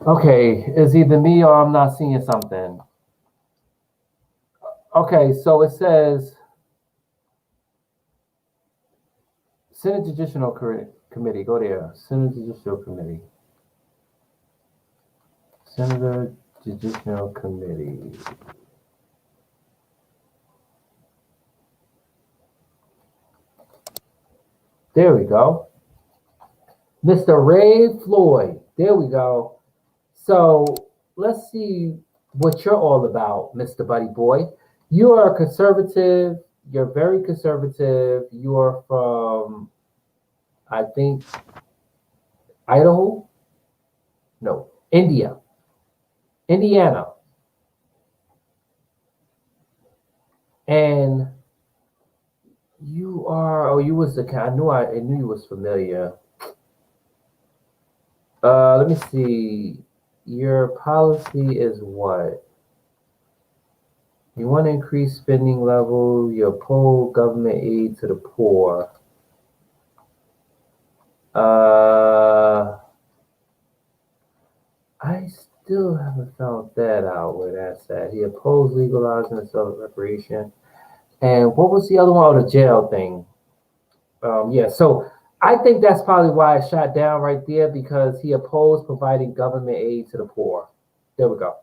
Okay, it's either me or I'm not seeing something. Okay, so it says Senate Judicial Committee. Go there. Senate Judicial Committee. Senator Judicial Committee. There we go. Mr. Ray Floyd. There we go. So let's see what you're all about, Mr. Buddy Boy. You are a conservative. You're very conservative. You are from, I think, Idaho? No, Indiana. And you are, oh, you was the, I knew you was familiar. Let me see. Your policy is what? You want to increase spending level. You oppose government aid to the poor. I still haven't found that out where that's at. He opposed legalizing the sale of recreation. And what was the other one? Oh, the jail thing. Yeah, so I think that's probably why I shot down right there because he opposed providing government aid to the poor. There we go.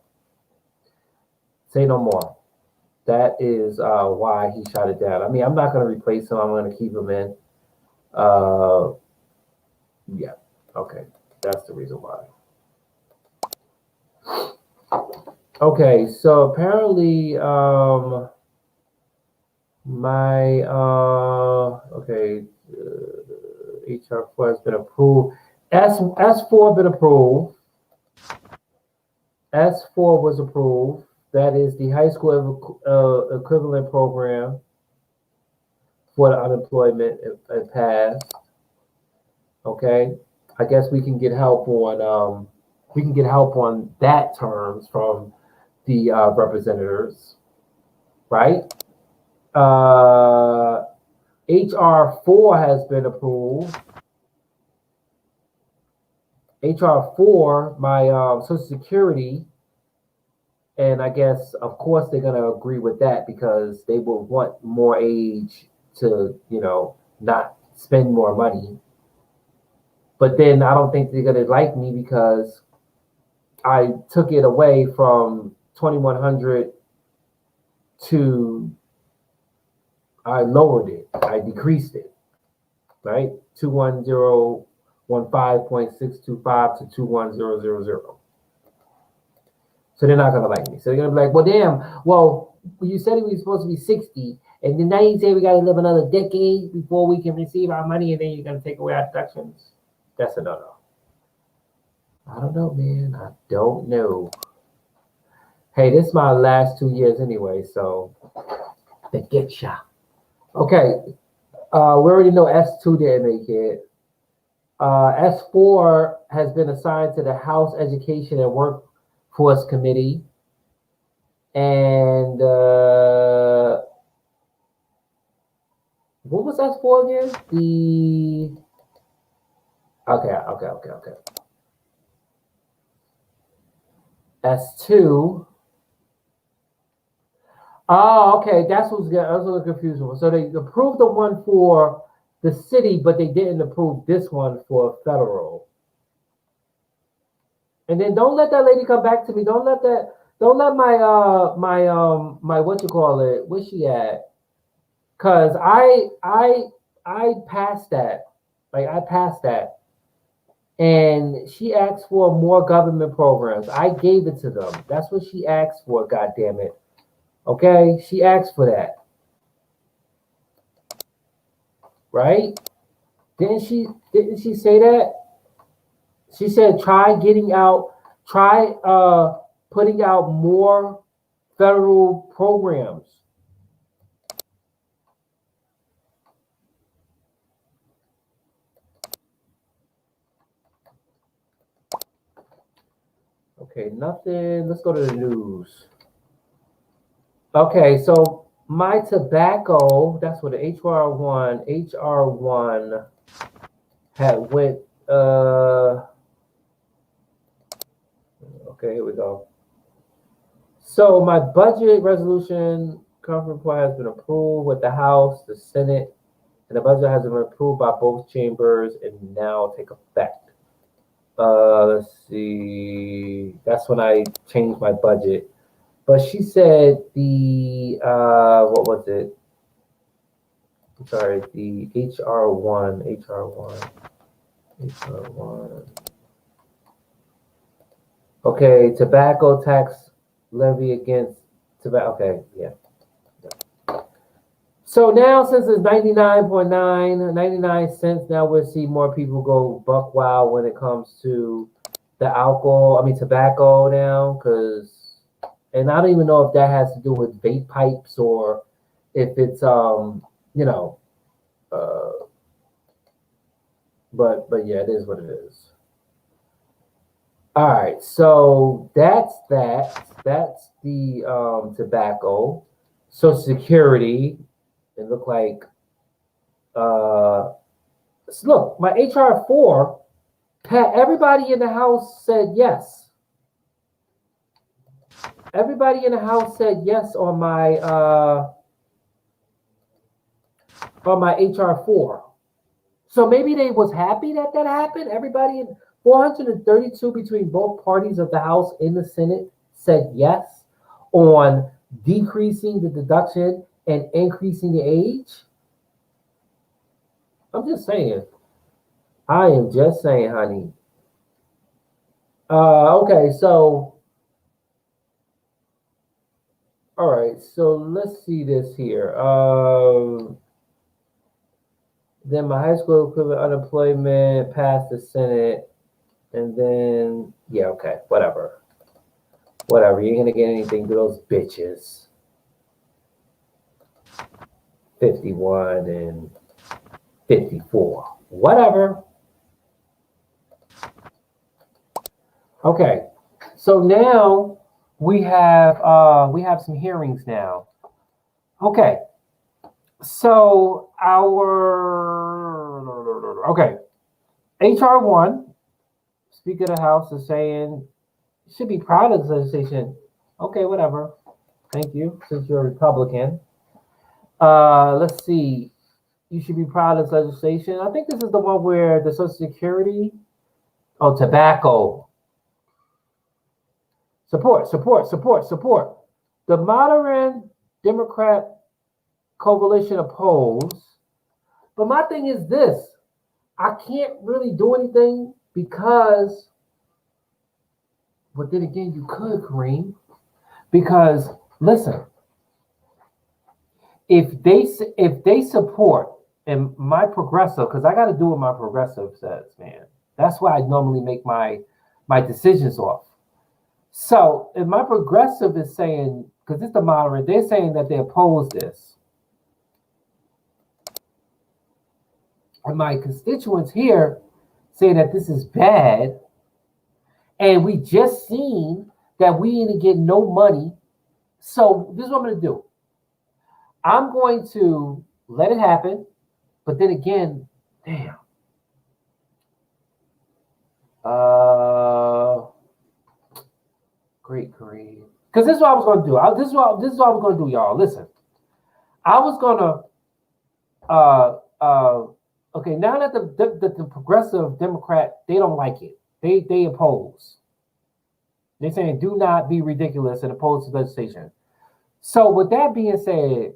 Say no more. That is why he shot it down. I mean, I'm not going to replace him. I'm going to keep him in. Yeah. Okay. That's the reason why. Okay. So apparently, my okay, HR4 has been approved. S4 been approved. S4 was approved. That is the high school equivalent program for the unemployment. It passed. Okay, I guess we can get help on that terms from the representatives, right? HR4 has been approved. HR4, my Social Security, and I guess of course they're gonna agree with that because they will want more age to, not spend more money. But then I don't think they're gonna like me because I took it away from 2100 to I lowered it. I decreased it, right? 21015.625 to 21000. So they're not gonna like me. So they're gonna be like, well, damn. Well, you said we were supposed to be 60, and then now you say we gotta live another decade before we can receive our money, and then you're gonna take away our deductions. That's a no-no. I don't know, man. I don't know. Hey, this is my last 2 years anyway, so they get ya. Okay, we already know S2 didn't make it. S4 has been assigned to the House Education and Workforce Committee. And what was S4 again? Okay. S2. Oh, okay. That's what's good. I was a little confused. So they approved the one for the city, but they didn't approve this one for federal. And then don't let that lady come back to me. Don't let that. Don't let my what you call it? Where's she at? Cause I passed that. Like I passed that. And she asked for more government programs. I gave it to them. That's what she asked for, God damn it. Okay? She asked for that. Right? Didn't she say that? She said try putting out more federal programs. Okay, nothing. Let's go to the news. Okay, so my tobacco, that's what the HR1 had went okay, here we go. So my budget resolution conference report has been approved with the House, the Senate, and the budget has been approved by both chambers and now take effect. Let's see. That's when I changed my budget. But she said the what was it? I'm sorry, the HR1. Okay, tobacco tax levy against tobacco. Okay, yeah. So now, since it's 99.9, 99 cents, now we'll see more people go buck wild when it comes to the tobacco now, and I don't even know if that has to do with vape pipes or if it's, you know, uh, but yeah, it is what it is. All right, so that's that. That's the tobacco. Social Security. It looked like look, my HR4, everybody in the house said yes. Everybody in the house said yes on my HR4. So maybe they was happy that that happened. Everybody in 432 between both parties of the House and the Senate said yes on decreasing the deduction and increasing the age. I'm just saying. I am just saying, honey. Okay, so all right, so let's see this here. Then my high school equivalent unemployment passed the Senate, and then yeah, okay, whatever. Whatever, you ain't gonna get anything to those bitches. 51 and 54. Whatever. Okay. So now we have some hearings now. Okay. So HR1, Speaker of the House is saying should be proud of this legislation. Okay, whatever. Thank you, since you're a Republican. Let's see. You should be proud of this legislation. I think this is the one where the Social Security, tobacco. Support. The modern Democrat coalition opposed. But my thing is this. I can't really do anything because, but then again, you could, Kareem. Because listen, if they support and my progressive, because I got to do what my progressive says, man. That's why I normally make my decisions off. So if my progressive is saying, because it's the moderate, they're saying that they oppose this, and my constituents here say that this is bad, and we just seen that we didn't get no money. So this is what I'm going to do. I'm going to let it happen, but then again, damn. Great Kareem. Because this is what I was going to do. This is what I was going to do, y'all. Listen, I was going to okay. Now that the progressive Democrat, they don't like it. They oppose. They're saying do not be ridiculous and oppose the legislation. So with that being said,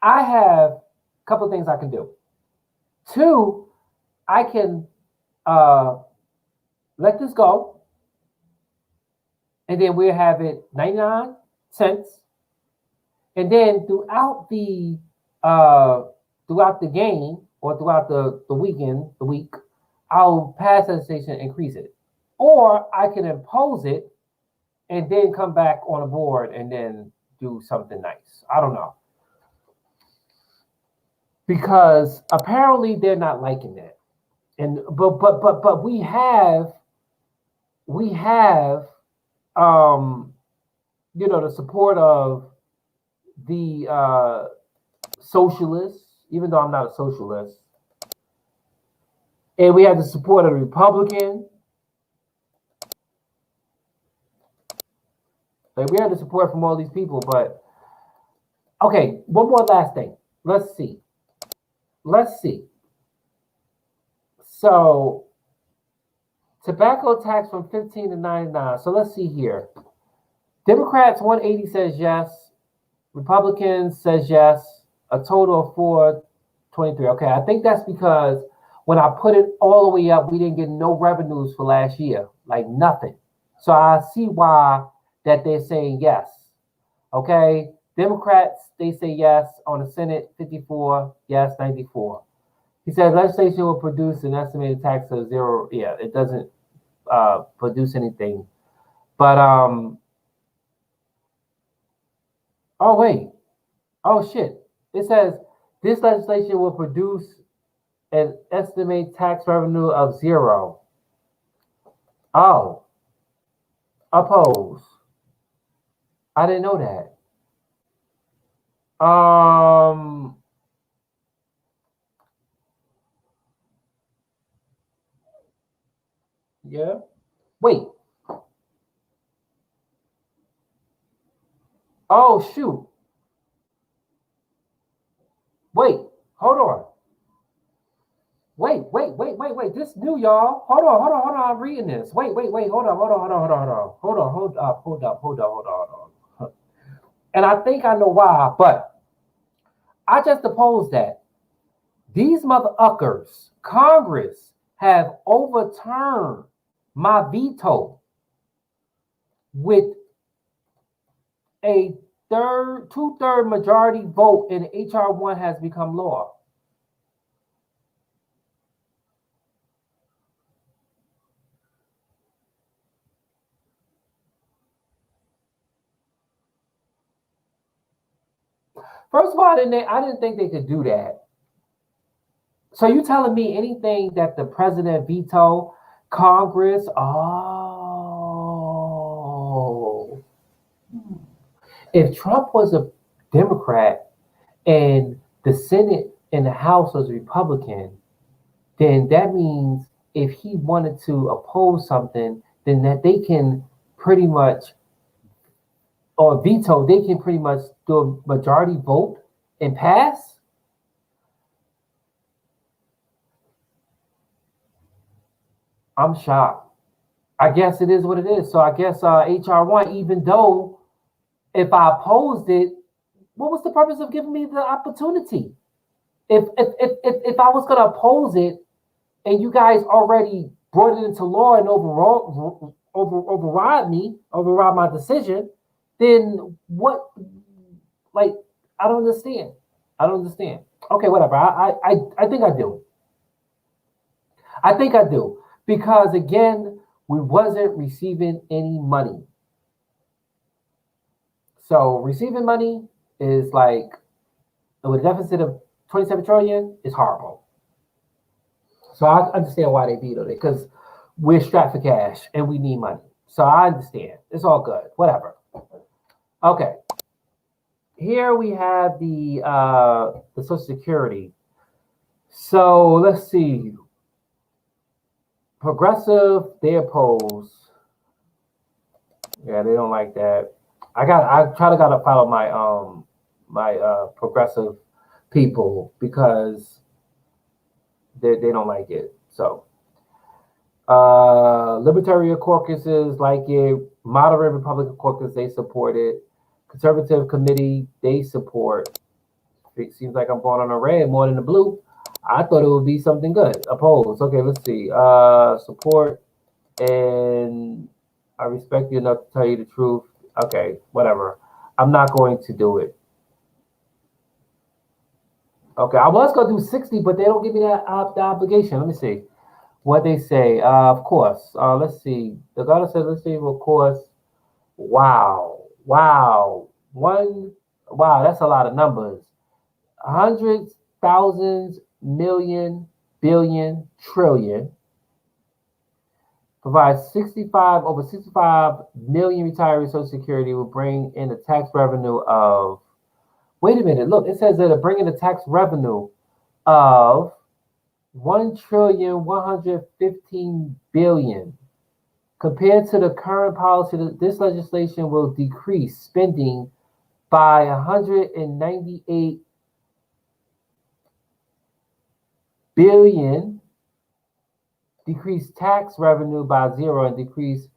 I have a couple of things I can do. Two, I can let this go, and then we'll have it 99 cents. And then throughout the game or throughout the week, I'll pass legislation and increase it. Or I can impose it and then come back on a board and then do something nice. I don't know. Because apparently they're not liking that. And but we have the support of the socialists, even though I'm not a socialist. And we have the support of the Republican. Like we have the support from all these people, but okay, one more last thing. Let's see. So tobacco tax from 15 to 99. So let's see here. Democrats 180 says yes. Republicans says yes. A total of 423. Okay, I think that's because when I put it all the way up, we didn't get no revenues for last year, like nothing. So I see why that they're saying yes. Okay, Democrats, they say yes. On the Senate, 54, yes, 94. He said legislation will produce an estimated tax of zero. Yeah, it doesn't produce anything. But oh wait, oh shit. It says this legislation will produce an estimated tax revenue of zero. Oh, oppose. I didn't know that. Yeah. Wait. Oh shoot. Wait. Hold on. Wait. This new, y'all. Hold on. I'm reading this. Wait. Hold on. And I think I know why, but I just opposed that. These motherfuckers, Congress, have overturned my veto with a two-third majority vote, and HR 1 has become law. First of all, I didn't think they could do that. So you telling me anything that the president veto, Congress? Oh, if Trump was a Democrat and the Senate and the House was Republican, then that means if he wanted to oppose something, then that they can pretty much, or veto, they can pretty much do a majority vote and pass. I'm shocked. I guess it is what it is. So I guess HR 1, even though if I opposed it, what was the purpose of giving me the opportunity? If I was gonna oppose it and you guys already brought it into law and override my decision, then what? Like, I don't understand. I don't understand. Okay, whatever. I think I do. I think I do because again, we wasn't receiving any money. So receiving money is like with a deficit of 27 trillion is horrible. So I understand why they vetoed it because we're strapped for cash and we need money. So I understand. It's all good. Whatever. Okay. Here we have the Social Security. So let's see. Progressive, they oppose. Yeah, they don't like that. I gotta follow my progressive people because they don't like it. So Libertarian caucuses like it, moderate Republican caucus, they support it. Conservative committee, they support. It seems like I'm going on a red more than the blue. I thought it would be something good. Oppose. Okay, let's see. Support, and I respect you enough to tell you the truth. Okay, whatever. I'm not going to do it. Okay, I was gonna do 60, but they don't give me that the obligation. Let me see what they say. Of course. Let's see. The governor says, let's see, of course. Wow. Wow. Wow, that's a lot of numbers. Hundreds, thousands, million, billion, trillion. Provides 65 million retirees Social Security will bring in a tax revenue of, wait a minute, look, it says that it'll bring in a tax revenue of 1,115,000,000,000. Compared to the current policy, this legislation will decrease spending by 198 billion, decrease tax revenue by 0, and decrease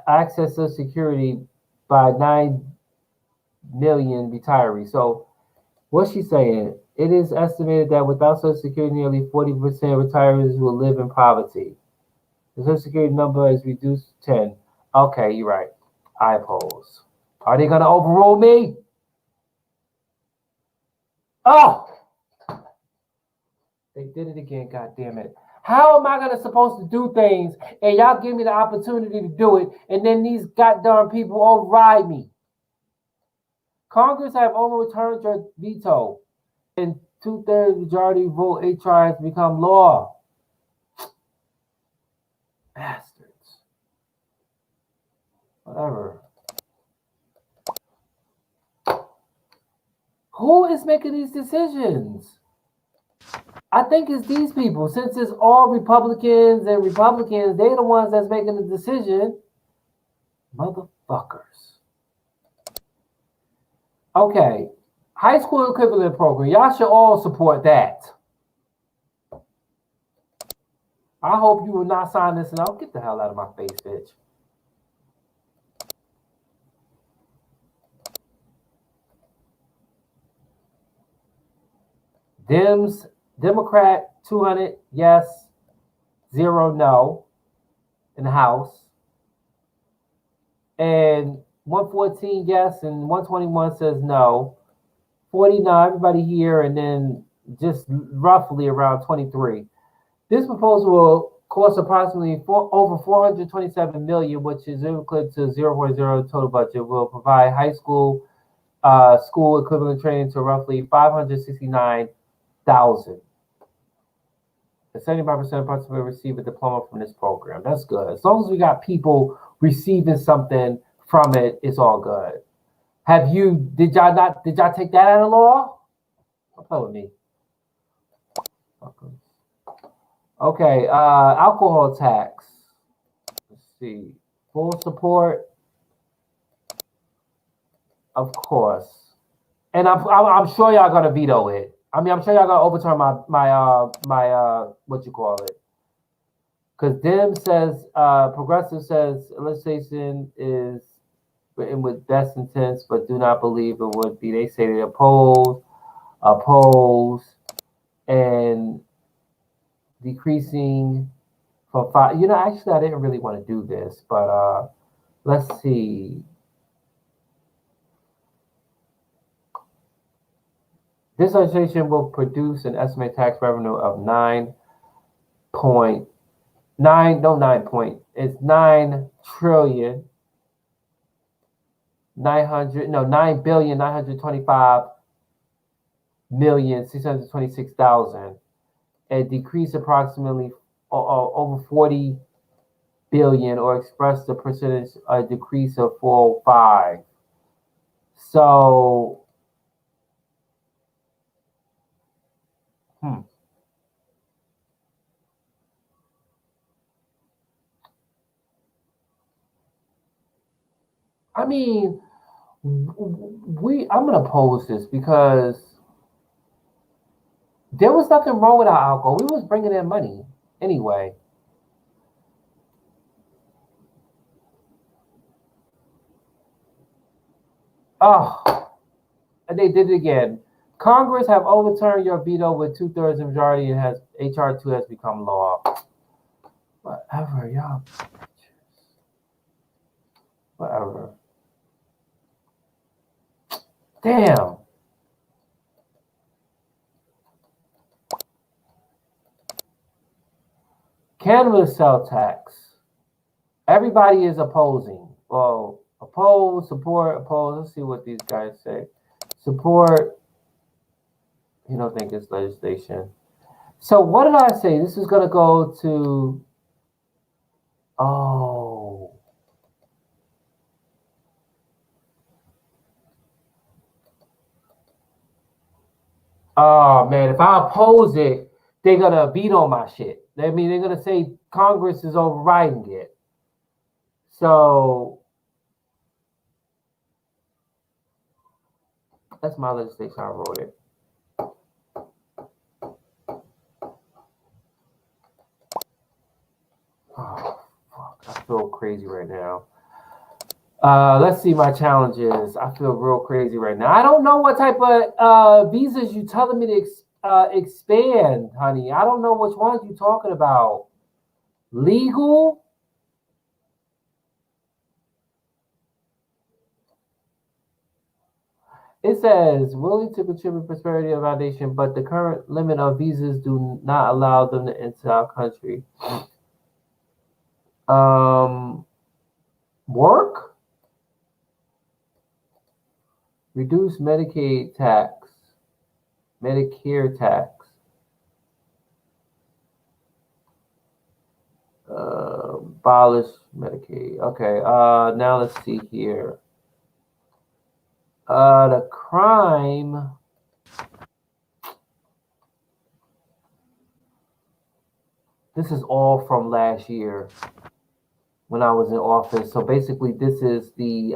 access to security by 9 million retirees. So what's she saying? It is estimated that without Social Security, nearly 40% of retirees will live in poverty. The Social Security number is reduced to 10. Okay, you're right. I oppose. Are they going to overrule me? Oh! They did it again, god damn it. How am I gonna supposed to do things and y'all give me the opportunity to do it and then these goddamn people override me? Congress have overturned your veto and 2/3 majority vote HR has become law. Bastards. Whatever. Who is making these decisions? I think it's these people. Since it's all Republicans and Republicans, they're the ones that's making the decision. Motherfuckers. Okay. High school equivalent program. Y'all should all support that. I hope you will not sign this and I'll get the hell out of my face, bitch. Dems, Democrat 200, yes, 0, no, in the House. And 114, yes, and 121 says no. 49, everybody here, and then just roughly around 23. This proposal will cost approximately over 427 million, which is equivalent to 0.0 total budget. Will provide high school school equivalent training to roughly 569,000. And 75% of participants will receive a diploma from this program. That's good. As long as we got people receiving something from it, it's all good. Did y'all take that out of law? Don't play with me. Okay, alcohol tax. Let's see. Full support, of course. And I'm sure y'all gonna veto it. I mean, I'm sure y'all gonna overturn my what you call it. Because Dem says, progressive says legislation is written with best intents, but do not believe it would be. They say they oppose, and decreasing from five. Actually, I didn't really want to do this, but let's see. This legislation will produce an estimated tax revenue of 9.9 trillion, 9 billion 925 million 626,000, and decrease approximately over 40 billion, or express the percentage a decrease of 405. So, I mean, I'm gonna pose this because there was nothing wrong with our alcohol. We was bringing in money anyway. Oh, and they did it again. Congress have overturned your veto with 2/3 majority, and has HR 2 has become law. Whatever, y'all. Whatever. Damn. Cannabis sales tax. Everybody is opposing. Well, oppose, support, oppose. Let's see what these guys say. Support. You don't think it's legislation. So what did I say? This is going to go to. Oh. Oh man, if I oppose it, they're gonna veto my shit. They're gonna say Congress is overriding it. So that's my legislation. I wrote it. Oh fuck, I feel crazy right now. Let's see my challenges. I feel real crazy right now. I don't know what type of visas you telling me to expand, honey. I don't know which ones you talking about. Legal? It says willing to contribute prosperity of our nation, but the current limit of visas do not allow them to enter our country. Work? Reduce Medicaid tax, Medicare tax. Abolish Medicaid. Okay. Now let's see here. The crime. This is all from last year when I was in office. So basically, this is the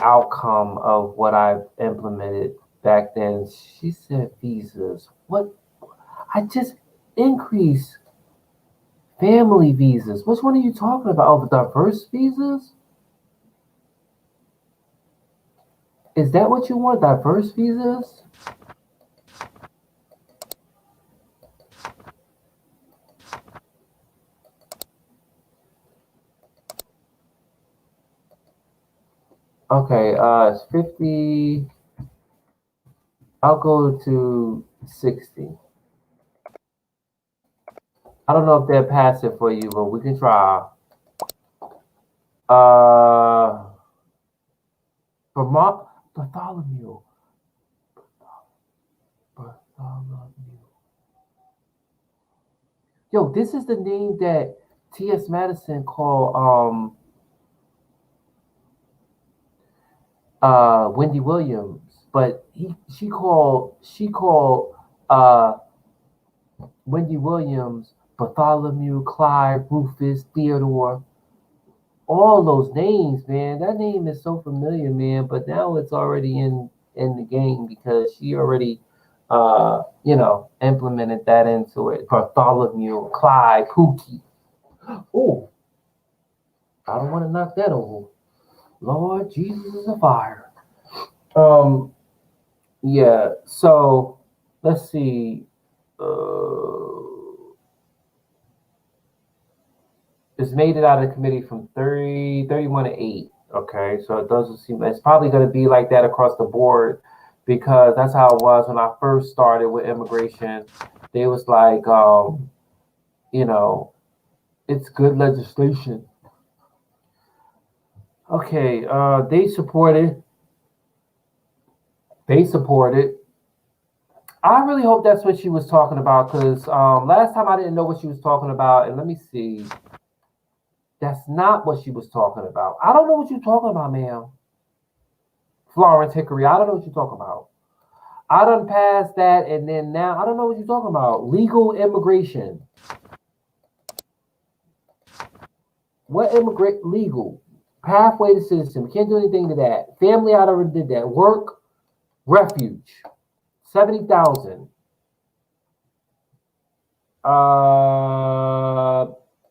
outcome of what I've implemented back then. She said visas. What? I just increased family visas. Which one are you talking about? Oh, the diverse visas? Is that what you want? Diverse visas? Okay, it's 50. I'll go to 60. I don't know if they'll pass it for you, but we can try. Uh, Vermont, Bartholomew. Bartholomew. Yo, this is the name that T.S. Madison called Wendy Williams, but she called Wendy Williams Bartholomew, Clyde, Rufus, Theodore, all those names, man. That name is so familiar, man. But now it's already in the game because she already, implemented that into it. Bartholomew, Clyde, Pookie. Oh, I don't want to knock that over. Lord Jesus is a fire. Yeah. So let's see. It's made it out of the committee from 31 to 8. Okay, so it doesn't seem it's probably going to be like that across the board because that's how it was when I first started with immigration. They was like, you know, it's good legislation. Okay, they support it. They support it. I really hope that's what she was talking about because last time I didn't know what she was talking about, and let me see. That's not what she was talking about. I don't know what you're talking about, ma'am. Florence Hickory. I don't know what you're talking about. I done passed that, and then now I don't know what you're talking about. Legal immigration. What immigrant legal? Pathway to citizenship. We can't do anything to that. Family, I already did that. Work, refuge. 70,000.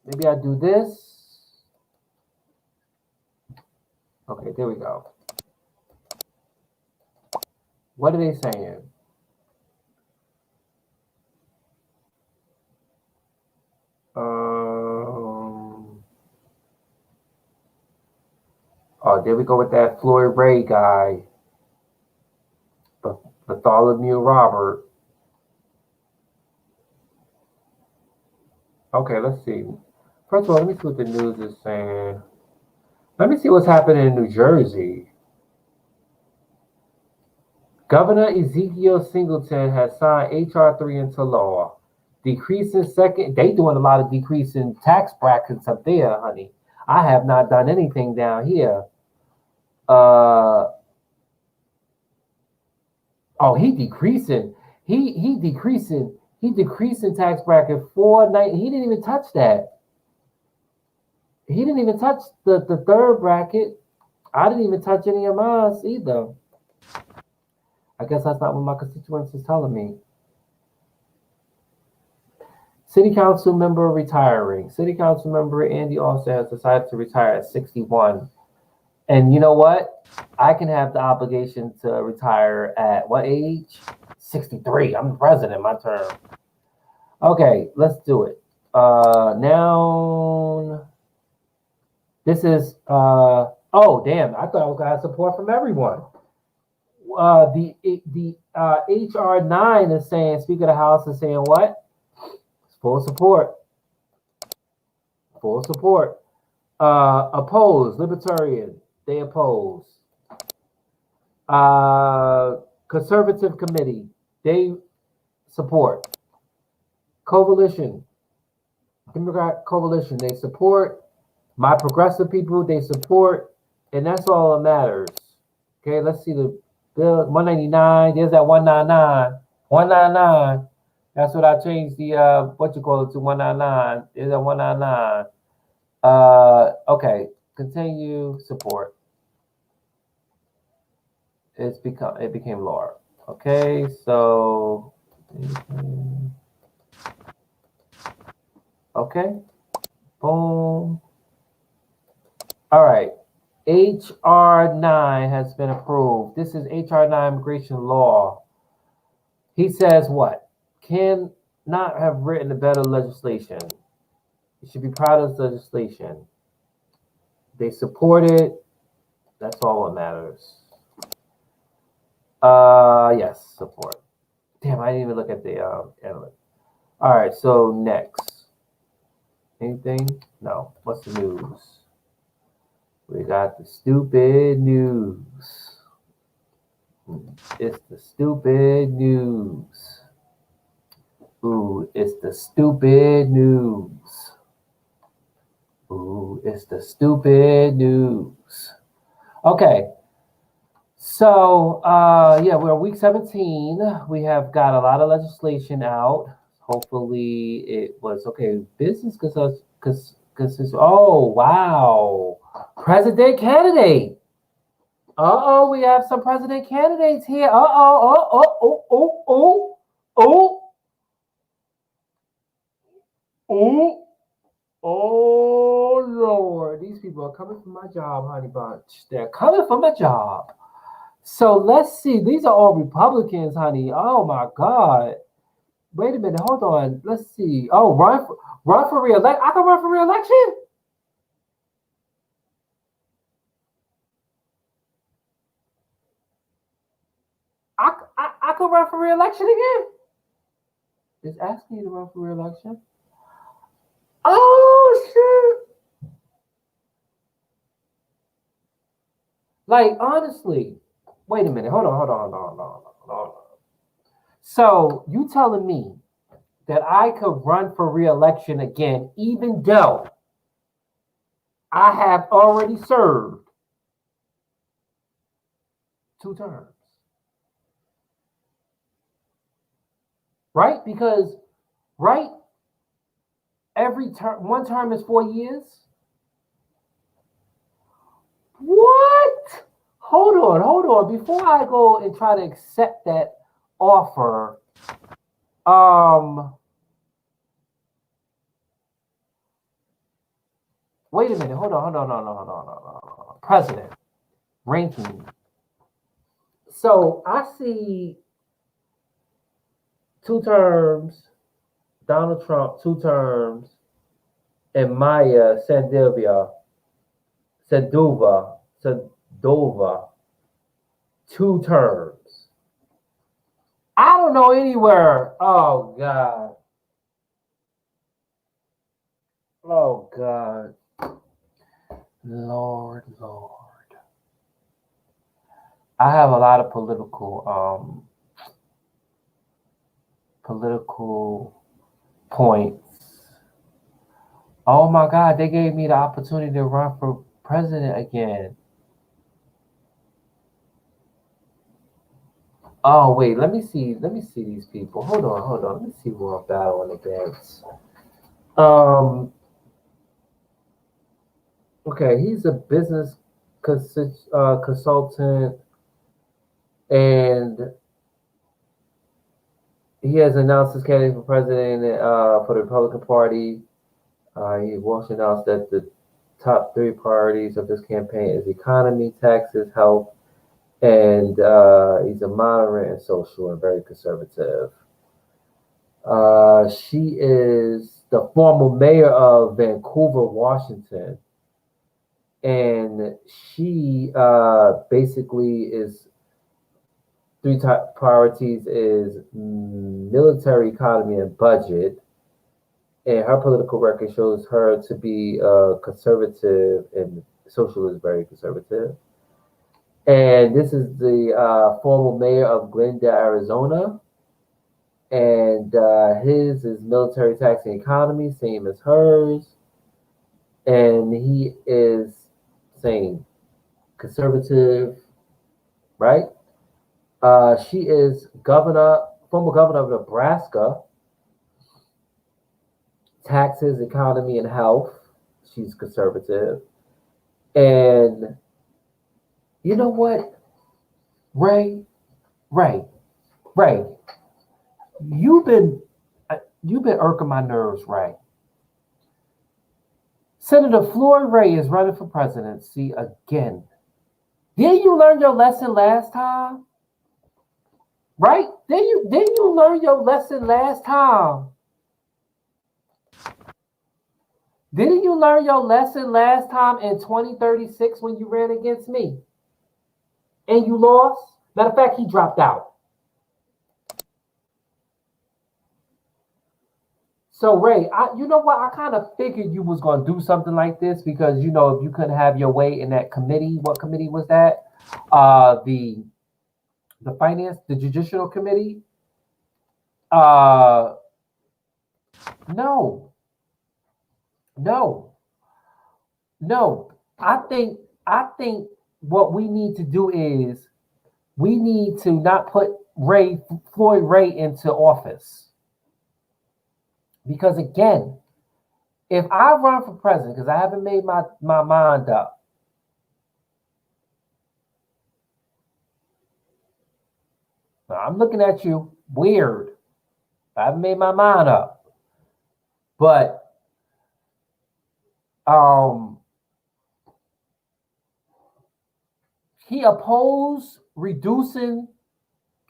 Maybe I do this. Okay, there we go. What are they saying? Oh, there we go with that Floyd Ray guy, Bartholomew Robert. Okay, let's see. First of all, let me see what the news is saying. Let me see what's happening in New Jersey. Governor Ezekiel Singleton has signed H.R. 3 into law. Decreasing second, they doing a lot of decreasing tax brackets up there, honey. I have not done anything down here. Oh, he decreasing. He decreasing. He decreasing tax bracket 490. He didn't even touch that. He didn't even touch the third bracket. I didn't even touch any of mine either. I guess that's not what my constituents is telling me. City Council member retiring. City Council member Andy Austin has decided to retire at 61. And you know what? I can have the obligation to retire at what age? 63. I'm the president, my term. Okay, let's do it. Now, this is, oh, damn, I thought I was going to have support from everyone. The HR 9 is saying, Speaker of the House is saying what? Full support. Full support. Oppose, Libertarian, they oppose. Conservative Committee, they support. Coalition, Democrat Coalition, they support. My progressive people, they support. And that's all that matters. Okay, let's see the bill 199. There's that 199. 199. That's what I changed the what you call it to 199. There's that 199. Okay, continue support. It became law. Okay, so okay, boom. All right, HR 9 has been approved. This is HR 9 immigration law. He says what? Can not have written a better legislation. You should be proud of this legislation. They support it. That's all that matters. Yes, support. Damn, I didn't even look at the analyst. All right, so next. Anything? No. What's the news? We got the stupid news. It's the stupid news. Ooh, it's the stupid news. Ooh, it's the stupid news. Okay. So, yeah, we're week 17. We have got a lot of legislation out. Hopefully it was okay. Business because oh, wow. President candidate. Uh-oh, we have some president candidates here. Oh. Oh Lord, these people are coming for my job, honey bunch. They're coming for my job. So let's see. These are all Republicans, honey. Oh my God. Wait a minute. Hold on. Let's see. Oh, run for reelection. I can run for reelection. I could run for reelection again. It's asking you to run for reelection. Oh shit! Like honestly, wait a minute. Hold on. So you telling me that I could run for reelection again, even though I have already served 2 terms, right? Because right, every term, 1 term is 4 years. What? Hold on. Before I go and try to accept that offer, um, wait a minute. Hold on. President ranking. So I see 2 terms, Donald Trump 2 terms, and Maya Sendova 2 terms. I don't know anywhere. Oh God. Oh God. Lord. I have a lot of political points. Oh my God, they gave me the opportunity to run for president again. Oh wait, let me see these people. Hold on. Let me see who I'm battling against. Um, okay, he's a business consultant, and he has announced his candidate for president for the Republican Party. He also announced that the top 3 priorities of this campaign is economy, taxes, health, and he's a moderate and social and very conservative. She is the former mayor of Vancouver, Washington, and she basically is 3 top priorities is military, economy, and budget. And her political record shows her to be conservative and socialist, very conservative. And this is the former mayor of Glendale, Arizona. And his is military, tax, and economy, same as hers. And he is same conservative, right? She is former governor of Nebraska, taxes, economy, and health. She's conservative. And you know what, Ray, Ray, Ray, you've been you've been irking my nerves, Ray. Senator Floyd Ray is running for presidency again. Didn't you learn your lesson last time? Right? Didn't you learn your lesson last time? Didn't you learn your lesson last time in 2036 when you ran against me? And you lost? Matter of fact, he dropped out. So Ray, you know what? I kind of figured you was gonna do something like this because you know if you couldn't have your way in that committee, what committee was that? The finance, the judicial committee. Uh, no, no, no. I think what we need to do is we need to not put Floyd Ray into office because again, if I run for president, because I haven't made my mind up. I'm looking at you weird. I haven't made my mind up. But He opposed reducing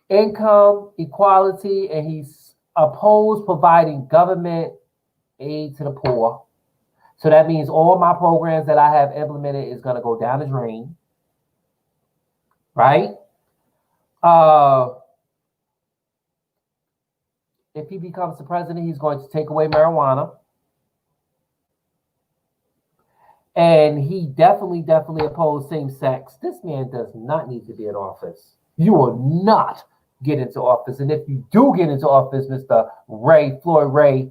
income equality, and he's opposed providing government aid to the poor. So that means all my programs that I have implemented is going to go down the drain, right? If he becomes the president, he's going to take away marijuana. And he definitely opposed same sex. This man does not need to be in office. You will not get into office. And if you do get into office, Mr. Floyd Ray,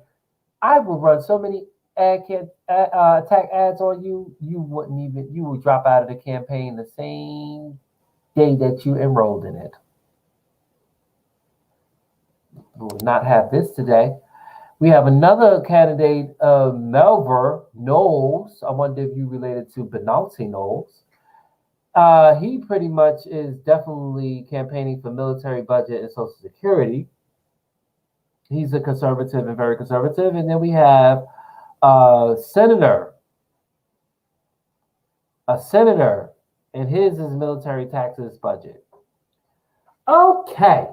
I will run so many attack ads on you, you would drop out of the campaign the same day that you enrolled in it. We will not have this today. We have another candidate, Melver Knowles. I wonder if you related to Benalti Knowles. He pretty much is definitely campaigning for military budget and Social Security. He's a conservative and very conservative. And then we have a senator, and his is military taxes budget. Okay,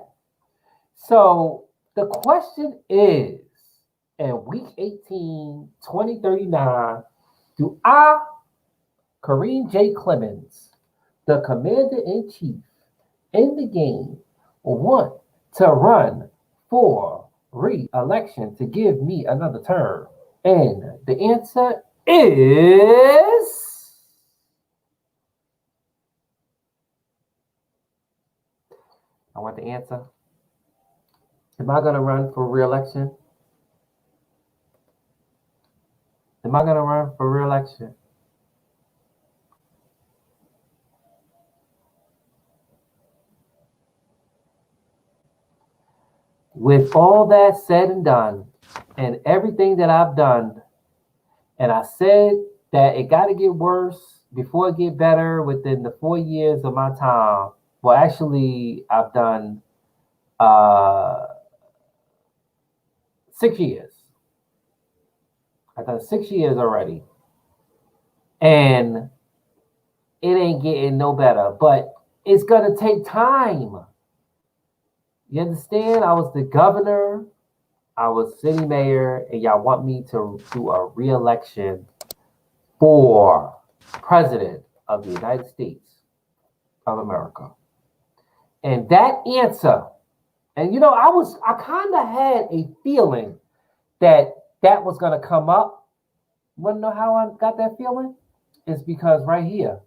so the question is, in week 18, 2039, do I, Kareem J. Clemons, the commander-in-chief in the game, want to run for re-election to give me another term? And the answer is... I want the answer. Am I going to run for re-election? Am I going to run for re-election? With all that said and done, and everything that I've done, and I said that it got to get worse before it get better within the 4 years of my time. Well, actually, I've done 6 years. I've done 6 years already. And it ain't getting no better. But it's going to take time. You understand? I was the governor. I was city mayor. And y'all want me to do a re-election for president of the United States of America. And that answer, and you know, I kind of had a feeling that was going to come up. You want to know how I got that feeling? It's because right here,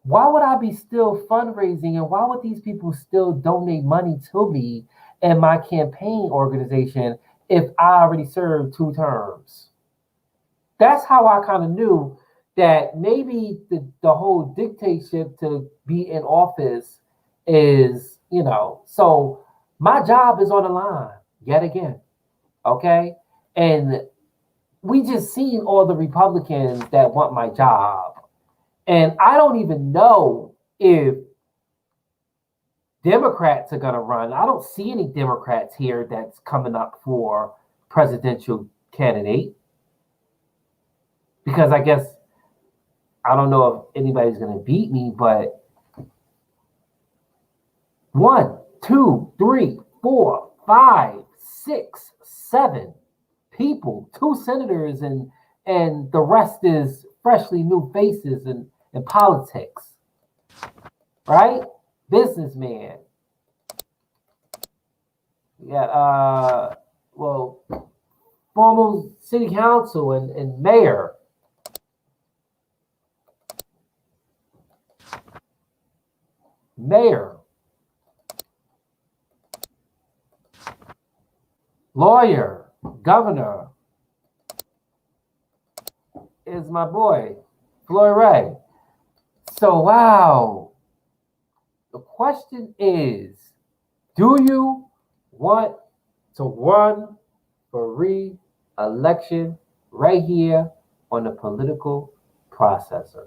why would I be still fundraising, and why would these people still donate money to me and my campaign organization if I already served 2 terms? That's how I kind of knew that maybe the whole dictatorship to be in office is, you know, so my job is on the line yet again. Okay. And we just seen all the Republicans that want my job. And I don't even know if Democrats are going to run. I don't see any Democrats here that's coming up for presidential candidate. Because I guess, I don't know if anybody's going to beat me, but 1, 2, 3, 4, 5, 6, 7 people, 2 senators, and the rest is freshly new faces in politics, right? Businessman. Yeah, well, former city council and mayor. Lawyer, governor, is my boy, Floyd Ray. So, wow. The question is, do you want to run for re-election right here on the political processor?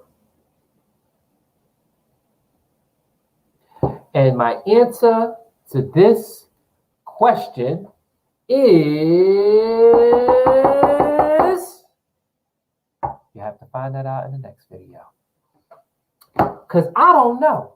And my answer to this question is, you have to find that out in the next video. Because I don't know.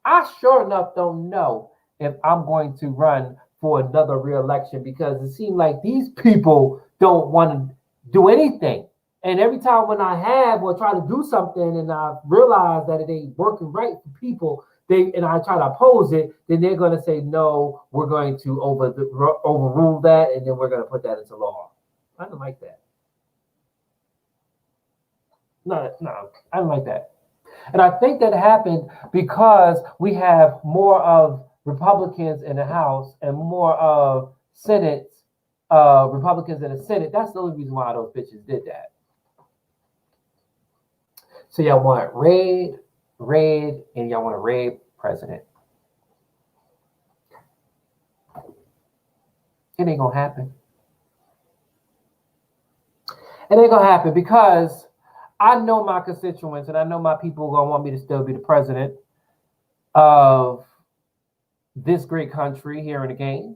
I sure enough don't know if I'm going to run for another re-election, because it seems like these people don't want to do anything. And every time when I have or try to do something and I realize that it ain't working right for people, and I try to oppose it, then they're going to say, no, we're going to overrule that, and then we're going to put that into law. I don't like that. No, I don't like that. And I think that happened because we have more of Republicans in the House and more of Senate Republicans in the Senate. That's the only reason why those bitches did that. So y'all want red, and y'all want a red president. It ain't gonna happen. It ain't gonna happen because I know my constituents and I know my people gonna want me to still be the president of this great country here in the game.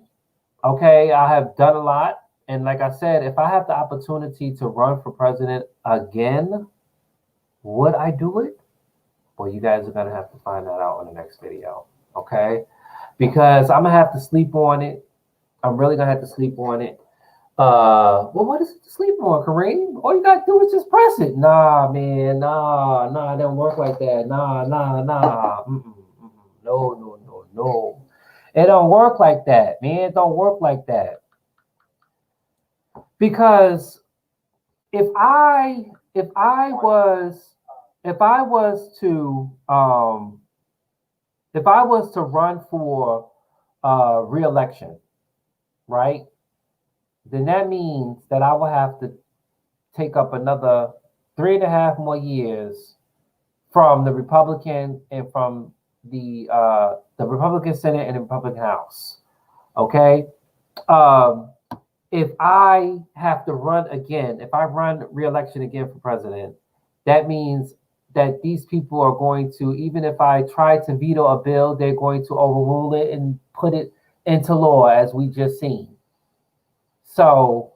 Okay, I have done a lot. And like I said, if I have the opportunity to run for president again, would I do it? Well, you guys are gonna have to find that out in the next video. Okay, because I'm gonna have to sleep on it. I'm really gonna have to sleep on it. Well, what is it to sleep on, Kareem? All you gotta do is just press it. Nah, man, nah, it don't work like that. Nah. No. It don't work like that, man. It don't work like that. Because if I was to run for re-election, right? Then that means that I will have to take up another 3.5 more years from the Republican and from the Republican Senate and the Republican House. Okay, if I have to run again, if I run re-election again for president, that means that these people are going to, even if I try to veto a bill, they're going to overrule it and put it into law, as we just seen. So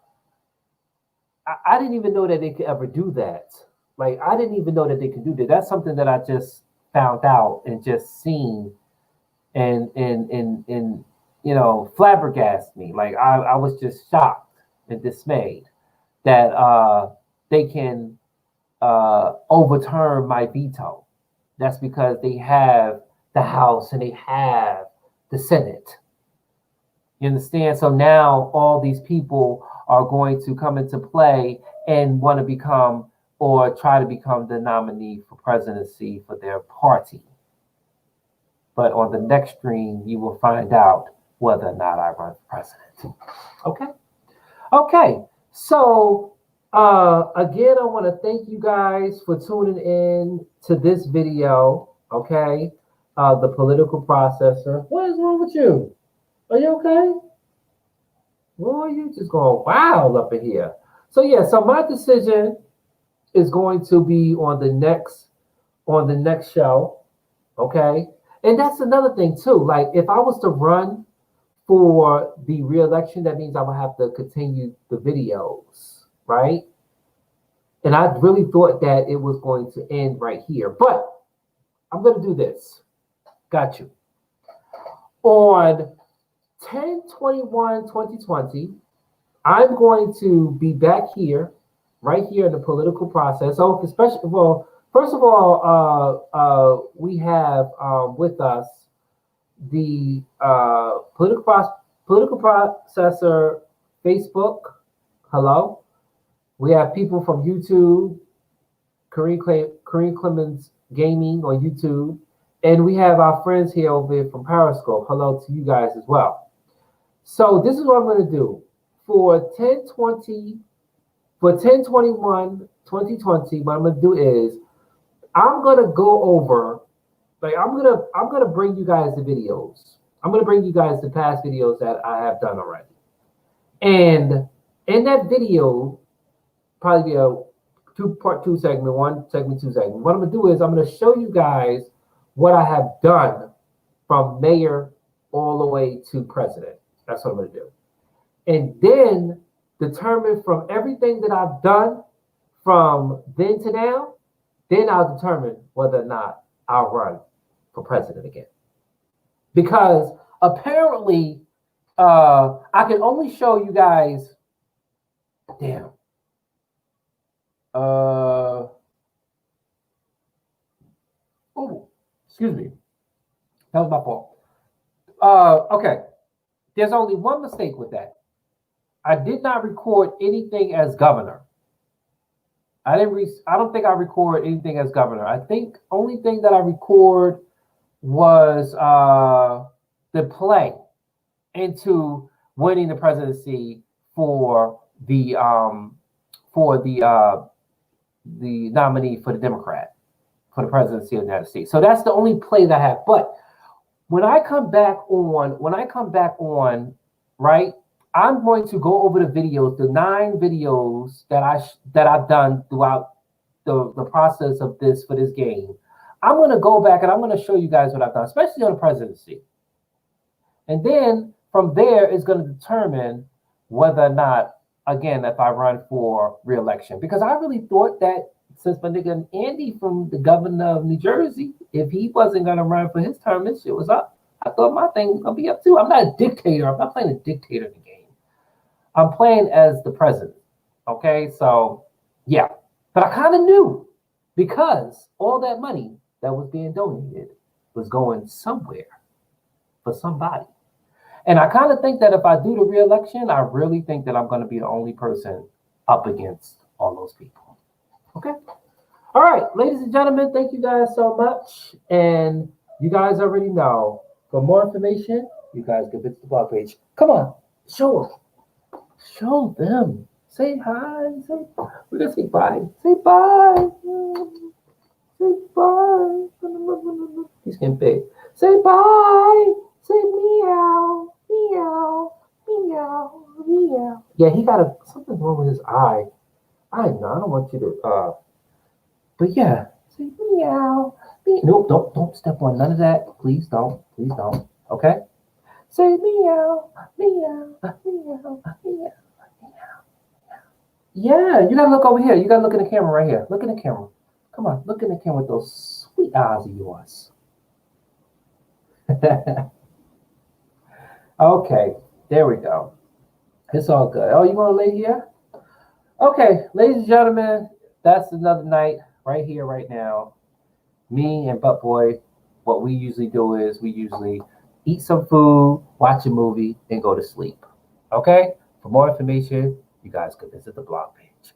I didn't even know that they could ever do that. Like, I didn't even know that they could do that. That's something that I just found out and just seen and flabbergasted me. Like, I was just shocked and dismayed that they can overturn my veto. That's because they have the House and they have the Senate. You understand? So now all these people are going to come into play and want to become or try to become the nominee for presidency for their party. But on the next stream, you will find out whether or not I run for president. Okay. So again, I want to thank you guys for tuning in to this video. Okay. The political processor. What is wrong with you? Are you okay? Boy, you just going wild up in here. So yeah, so my decision is going to be on the next show. Okay. And that's another thing too. Like, if I was to run for the re-election, that means I would have to continue the videos, right? And I really thought that it was going to end right here. But I'm going to do this. Got you. On 10/21/2020, I'm going to be back here, right here in the political process. So, especially, well, first of all, we have with us the political processor Facebook. Hello. We have people from YouTube, Kareem Clemons Gaming on YouTube, and we have our friends here over here from Periscope. Hello to you guys as well. So this is what I'm going to do for 10/21/2020. What I'm going to do is I'm going to go over, like, I'm going to bring you guys the videos. I'm going to bring you guys the past videos that I have done already. And in that video, probably be a part two segment, one segment, two segment. What I'm going to do is I'm going to show you guys what I have done from mayor all the way to president. That's what I'm going to do. And then determine from everything that I've done from then to now, then I'll determine whether or not I'll run for president again. Because apparently, I can only show you guys. Damn. Oh, excuse me. That was my fault. Okay. There's only one mistake with that. I did not record anything as governor. I don't think I record anything as governor. I think only thing that I record was the play into winning the presidency for the nominee for the Democrat for the presidency of the United States. So that's the only play that I have. But when I come back on, right, I'm going to go over the videos, the 9 videos that I've done throughout the process of this for this game. I'm going to go back and I'm going to show you guys what I've done, especially on the presidency. And then from there is going to determine whether or not, again, if I run for re-election. Because I really thought that since my nigga Andy from the governor of New Jersey, if he wasn't going to run for his term, this shit was up. I thought my thing was going to be up too. I'm not a dictator. I'm not playing a dictator in the game. I'm playing as the president. Okay, so yeah. But I kind of knew because all that money that was being donated was going somewhere for somebody. And I kind of think that if I do the re-election, I really think that I'm going to be the only person up against all those people. Okay? All right, ladies and gentlemen, thank you guys so much. And you guys already know, for more information, you guys can visit the blog page. Come on, show them. Show them. Say hi. We're going to say bye. Say bye. Say bye. He's getting big. Say bye. Say meow. Meow. Meow. Meow. Yeah, he got something wrong with his eye. I know. I don't want you to. But yeah. Say meow. Meow. Nope. Don't step on none of that. Please don't. Please don't. Okay? Say meow, meow, meow, meow. Yeah, you gotta look over here. You gotta look in the camera right here. Look in the camera. Come on, look in the camera with those sweet eyes of yours. Okay, there we go. It's all good. Oh, you wanna lay here? Okay, ladies and gentlemen, that's another night right here, right now. Me and Butt Boy, what we usually do is we usually eat some food, watch a movie, and go to sleep. Okay? For more information, you guys can visit the blog page.